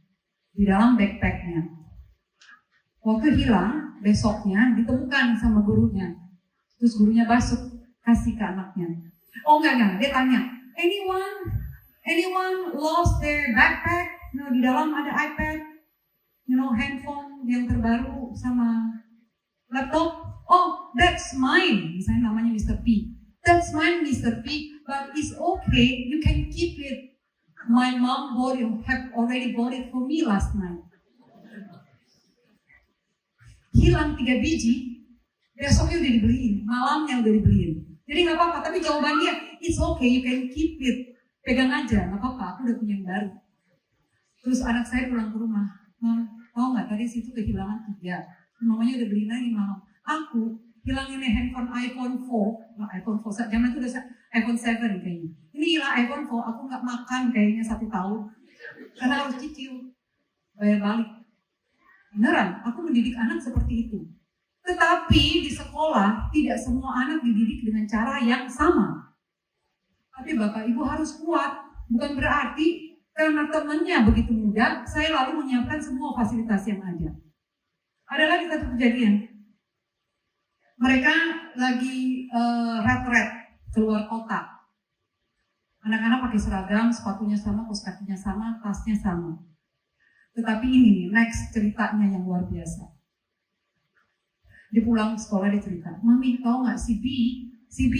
di dalam backpacknya. Waktu hilang, besoknya ditemukan sama gurunya. Terus gurunya basuh, kasih ke anaknya. Oh enggak, dia tanya, anyone lost their backpack? No, di dalam ada iPad, handphone yang terbaru sama laptop. Oh, that's mine. Misalnya namanya Mr. P. That's mine, Mr. P. But it's okay. You can keep it. My mom have already bought it for me last night. Hilang 3 biji, besoknya udah dibeliin, malamnya udah dibeliin. Jadi nggak apa-apa, tapi jawaban dia, it's okay, you can keep it. Pegang aja, nggak apa-apa, aku udah punya yang baru. Terus anak saya pulang ke rumah, tahu nggak tadi situ kehilangan 3. Mamanya udah beliin lagi malam. Aku hilangin handphone iPhone 4, iPhone 4, zaman itu udah iPhone 7 kayaknya. Ini hilang iPhone 4, aku nggak makan kayaknya 1 tahun, karena harus cicil, bayar balik. Beneran, aku mendidik anak seperti itu. Tetapi di sekolah, tidak semua anak dididik dengan cara yang sama. Tapi Bapak Ibu harus kuat. Bukan berarti karena temannya begitu mudah, saya lalu menyiapkan semua fasilitas yang ada. Ada lagi satu kejadian. Mereka lagi retret keluar kota. Anak-anak pakai seragam, sepatunya sama, kaos kakinya sama, tasnya sama. Tetapi ini next ceritanya yang luar biasa. Dia pulang sekolah, dia cerita, Mami tahu nggak si B,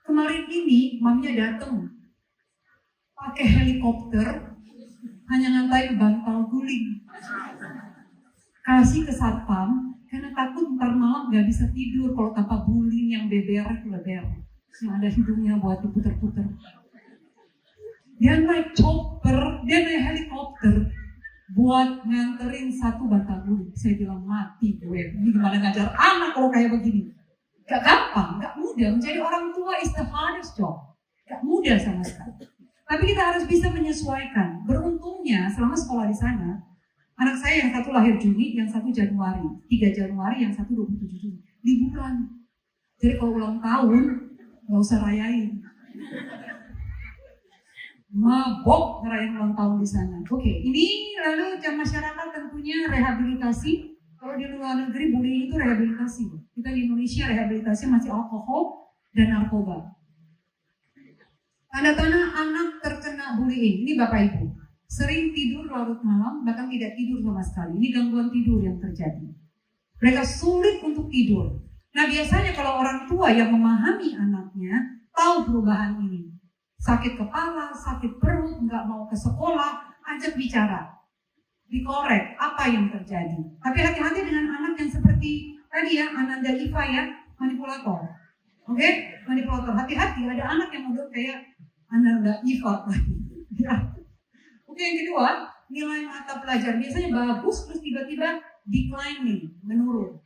kemarin ini maminya datang pakai helikopter hanya ngantai bantal guling. Kasih ke satpam karena takut ntar malam nggak bisa tidur kalau tanpa guling yang beber, yang ada hidungnya buat diputer-puter. Dia naik chopper, dia naik helikopter buat nganterin 1 bantal guling. Saya bilang mati gue, ini gimana ngajar anak kalau kayak begini. Gak gampang, gak mudah. Menjadi orang tua is the hardest job. Gak mudah sama sekali. Tapi kita harus bisa menyesuaikan. Beruntungnya selama sekolah di sana, anak saya yang 1 lahir Juni, yang 1 Januari, 3 Januari, yang 1 27 Juni. Liburan. Jadi kalau ulang tahun, gak usah rayain. Mabok ngerayain ulang tahun di sana. Oke, ini lalu jam masyarakat tentunya rehabilitasi. Kalau di luar negeri bullying itu rehabilitasi. Kita di Indonesia rehabilitasi masih alkohol dan narkoba. Tanda-tanda anak terkena bullying. Ini Bapak Ibu. Sering tidur larut malam, bahkan tidak tidur sama sekali. Ini gangguan tidur yang terjadi. Mereka sulit untuk tidur. Nah biasanya kalau orang tua yang memahami anaknya, tahu perubahan ini. Sakit kepala, sakit perut, nggak mau ke sekolah, ajak bicara. Dikorek apa yang terjadi. Tapi hati-hati dengan anak yang seperti tadi ya, Ananda Iva ya, manipulator. Oke? Manipulator. Hati-hati, ada anak yang udah kayak Ananda Iva. Ya. Oke, yang kedua, nilai mata pelajaran. Biasanya bagus, terus tiba-tiba declining, menurun.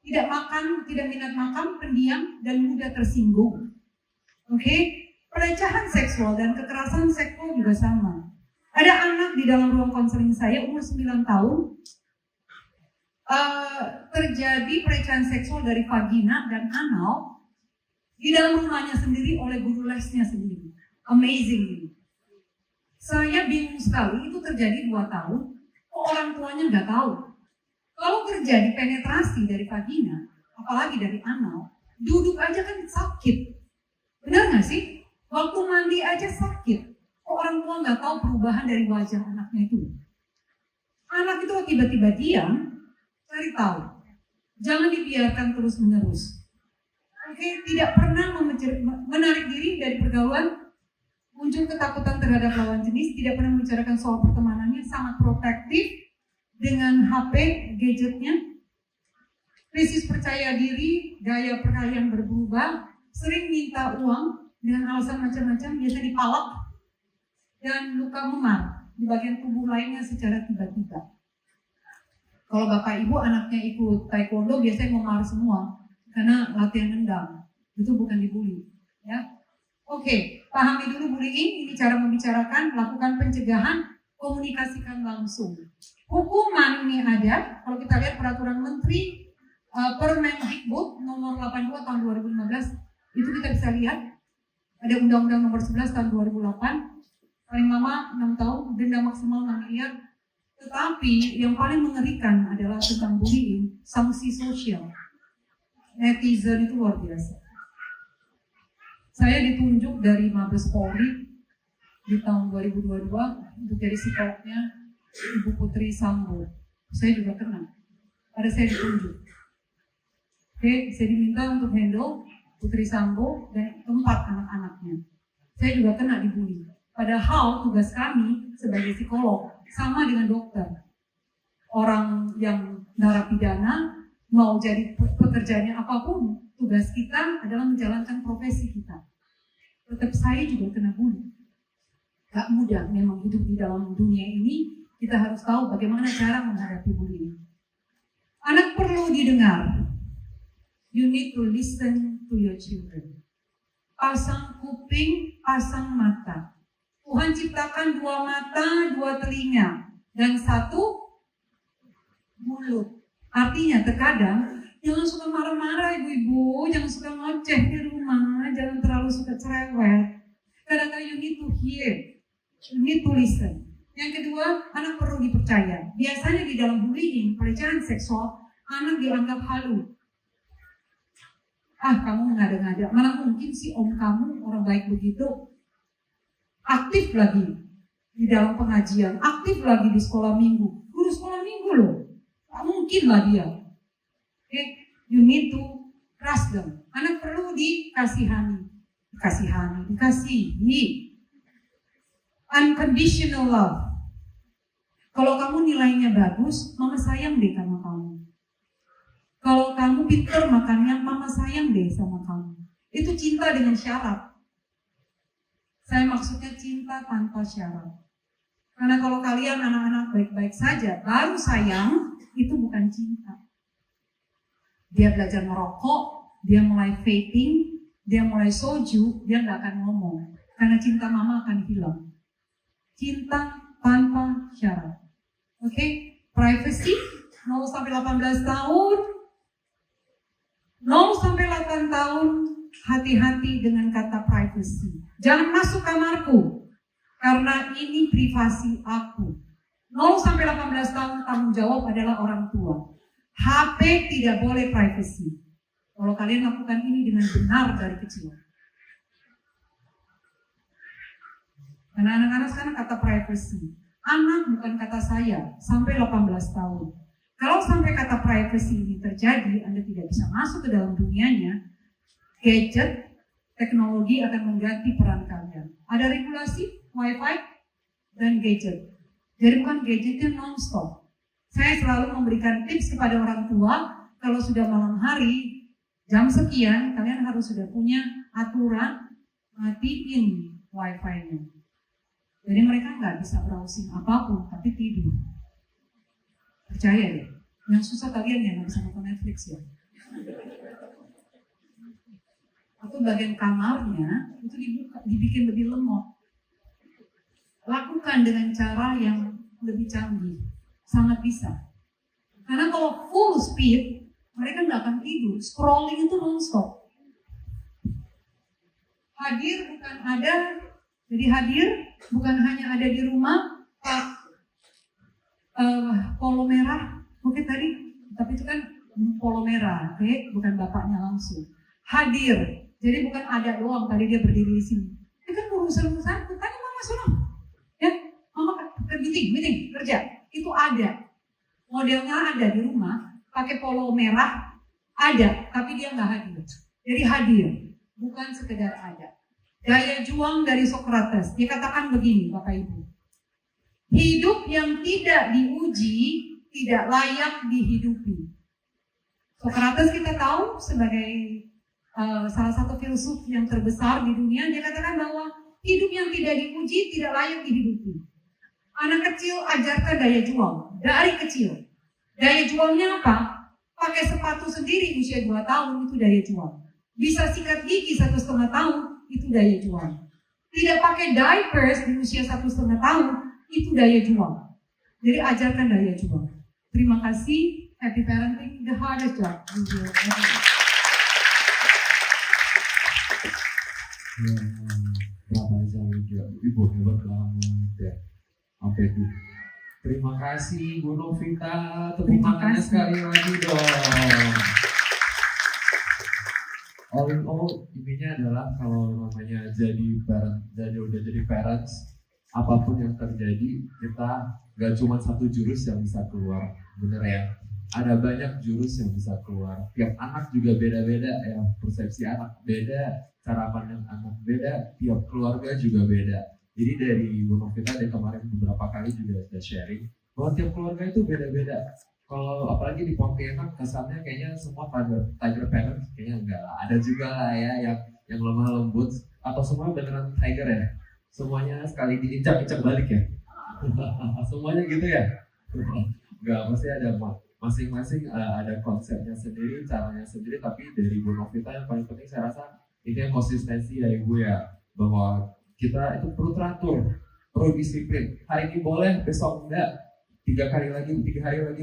Tidak makan, tidak minat makan, pendiam, dan mudah tersinggung. Oke? Pelecehan seksual dan kekerasan seksual juga sama. Ada anak di dalam ruang konseling saya umur 9 tahun terjadi pelecehan seksual dari vagina dan anal di dalam rumahnya sendiri oleh guru lesnya sendiri. Amazing. Saya bingung sekali, itu terjadi 2 tahun, kok orang tuanya nggak tahu. Kalau terjadi penetrasi dari vagina, apalagi dari anal, duduk aja kan sakit. Benar nggak sih? Waktu mandi aja sakit. Kok orang tua nggak tahu perubahan dari wajah anaknya itu? Anak itu tiba-tiba diam, cari tahu. Jangan dibiarkan terus-menerus. Oke, tidak pernah menarik diri dari pergaulan, muncul ketakutan terhadap lawan jenis, tidak pernah membicarakan soal pertemanannya, sangat protektif dengan HP, gadgetnya, krisis percaya diri, gaya perkalian berubah, sering minta uang dengan alasan macam-macam, biasa dipalak, dan luka memar di bagian tubuh lainnya secara tiba-tiba. Kalau Bapak Ibu anaknya ikut taekwondo biasanya memar semua karena latihan nendang. Itu bukan dibully, ya. Oke, pahami dulu bullying, ini cara membicarakan, lakukan pencegahan, komunikasikan langsung. Hukuman ini ada, kalau kita lihat peraturan Menteri Permendikbud nomor 82 tahun 2015, itu kita bisa lihat ada Undang-Undang nomor 11 tahun 2008, paling lama 6 tahun, denda maksimal 6 miliar. Tetapi yang paling mengerikan adalah tentang bullying, sanksi sosial. Netizen itu luar biasa. Saya ditunjuk dari Mabes Polri di tahun 2022 untuk jadi psikolognya Ibu Putri Sambo. Saya juga kenal. Pada saya ditunjuk. Oke, saya diminta untuk handle Putri Sambo dan 4 anak-anaknya. Saya juga kena dibully. Padahal tugas kami sebagai psikolog sama dengan dokter. Orang yang narapidana mau jadi pekerjaannya apapun, tugas kita adalah menjalankan profesi kita. Tetap saya juga kena bully. Gak mudah memang hidup di dalam dunia ini. Kita harus tahu bagaimana cara menghadapi bullying. Anak perlu didengar. You need to listen to your children. Pasang kuping, pasang mata. Tuhan ciptakan 2 mata, 2 telinga, dan 1 mulut. Artinya terkadang jangan suka marah-marah ibu-ibu, jangan suka ngoceh di rumah, jangan terlalu suka cerewet. Kadang-kadang you need to hear, you need to listen. Yang kedua, anak perlu dipercaya. Biasanya di dalam bullying, pelecehan seksual, anak dianggap halu. Ah, kamu mengada-ngada. Mana mungkin sih om kamu orang baik begitu? Aktif lagi di dalam pengajian, aktif lagi di sekolah minggu. Guru sekolah minggu loh. Tak mungkin lah dia. Okay? You need to trust them. Anak perlu dikasihani. Dikasihi. Unconditional love. Kalau kamu nilainya bagus, mama sayang deh sama kamu. Kalau kamu pinter makannya, mama sayang deh sama kamu. Itu cinta dengan syarat. Saya maksudnya cinta tanpa syarat. Karena kalau kalian anak-anak baik-baik saja, baru sayang, itu bukan cinta. Dia belajar merokok, dia mulai vaping, dia mulai soju, dia nggak akan ngomong. Karena cinta mama akan hilang. Cinta tanpa syarat. Oke? Privacy, 0 sampai 18 tahun. 0 sampai 8 tahun, hati-hati dengan kata privacy. Jangan masuk kamarku, karena ini privasi aku. 0 sampai 18 tahun tanggung jawab adalah orang tua. HP tidak boleh privacy. Kalau kalian lakukan ini dengan benar dari kecil. Karena anak-anak sekarang kata privacy. Anak bukan kata saya, sampai 18 tahun. Kalau sampai kata privacy ini terjadi, Anda tidak bisa masuk ke dalam dunianya, gadget, teknologi akan mengganti peran kalian. Ada regulasi, wifi, dan gadget. Jadi bukan gadgetnya non-stop. Saya selalu memberikan tips kepada orang tua, kalau sudah malam hari, jam sekian, kalian harus sudah punya aturan, matiin wifi-nya. Jadi mereka nggak bisa browsing apapun, tapi tidur. Percaya deh, yang susah kalian yang nggak bisa nonton Netflix ya. Atau bagian kamarnya itu dibikin lebih lemot. Lakukan dengan cara yang lebih canggih, sangat bisa. Karena kalau full speed, mereka nggak akan tidur. Scrolling itu non-stop. Hadir bukan ada, jadi hadir bukan hanya ada di rumah, polo merah, mungkin tadi, tapi itu kan polo merah, okay? Bukan bapaknya langsung. Hadir, jadi bukan ada doang tadi dia berdiri di sini. Itu kan urusan-urusan, tanya mama sana, ya, mama meeting, kerja, itu ada. Modelnya ada di rumah, pakai polo merah, ada, tapi dia nggak hadir. Jadi hadir, bukan sekedar ada. Daya juang dari Socrates, dia katakan begini Bapak Ibu. Hidup yang tidak diuji, tidak layak dihidupi. Socrates kita tahu sebagai salah satu filsuf yang terbesar di dunia, dia katakan bahwa hidup yang tidak diuji, tidak layak dihidupi. Anak kecil ajarkan daya juang, dari kecil. Daya juangnya apa? Pakai sepatu sendiri usia 2 tahun, itu daya juang. Bisa sikat gigi 1,5 tahun, itu daya juang. Tidak pakai diapers di usia 1,5 tahun, itu daya juang. Jadi ajarkan daya juang. Terima kasih. Happy parenting, the hardest job. Bapak juga, Ibu hebat banget ya. Sampai itu. Terima kasih Bu Novita. Tepuk tangannya sekali lagi dong. All in all, intinya adalah kalau namanya udah jadi parents, apapun yang terjadi, kita gak cuma satu jurus yang bisa keluar, bener ya? ada banyak jurus yang bisa keluar. Tiap anak juga beda-beda ya, persepsi anak beda, cara pandang anak beda, tiap keluarga juga beda. Jadi dari Bu Novita dari kemarin beberapa kali juga sudah sharing bahwa tiap keluarga itu beda-beda. Kalau apalagi di Pontianak kesannya kayaknya semua tiger parents, kayaknya enggak lah. Ada juga lah ya yang lemah lembut, atau semua beneran tiger ya. Semuanya sekali diinjak-injak balik ya. Semuanya gitu ya. Enggak, pasti ada masing-masing ada konsepnya sendiri, caranya sendiri, tapi dari Bu Novita yang paling penting saya rasa itu yang konsistensi ya Ibu ya, bahwa kita itu perlu teratur, perlu disiplin. Hari ini boleh, besok enggak. 3 hari lagi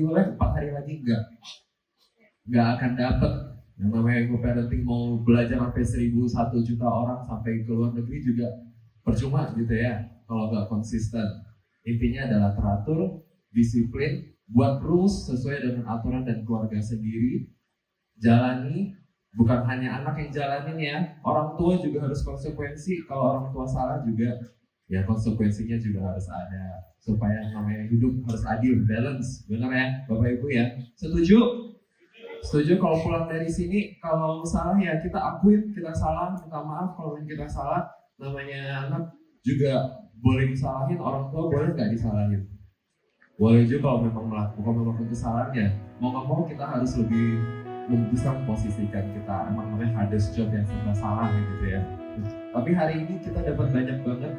boleh, 4 hari lagi enggak akan dapet. Yang namanya Ibu parenting mau belajar sampai 1 juta orang sampai ke luar negeri juga percuma gitu ya kalau nggak konsisten. Intinya adalah teratur, disiplin, buat rules sesuai dengan aturan dan keluarga sendiri, jalani. Bukan hanya anak yang jalanin ya, orang tua juga harus konsekuensi. Kalau orang tua salah juga, ya konsekuensinya juga harus ada. Supaya namanya hidup harus adil, balance. Benar ya, Bapak Ibu ya? Setuju? Setuju kalau pulang dari sini, kalau salah ya kita akuin, kita salah, minta maaf kalau kita salah. Namanya anak juga boleh disalahin, orang tua boleh nggak disalahin. Boleh juga kalau memang melakukan kesalahan ya, mau nggak mau kita harus lebih bisa memposisikan kita, emang namanya hardest job yang serba salah gitu ya. Tapi hari ini kita dapat banyak banget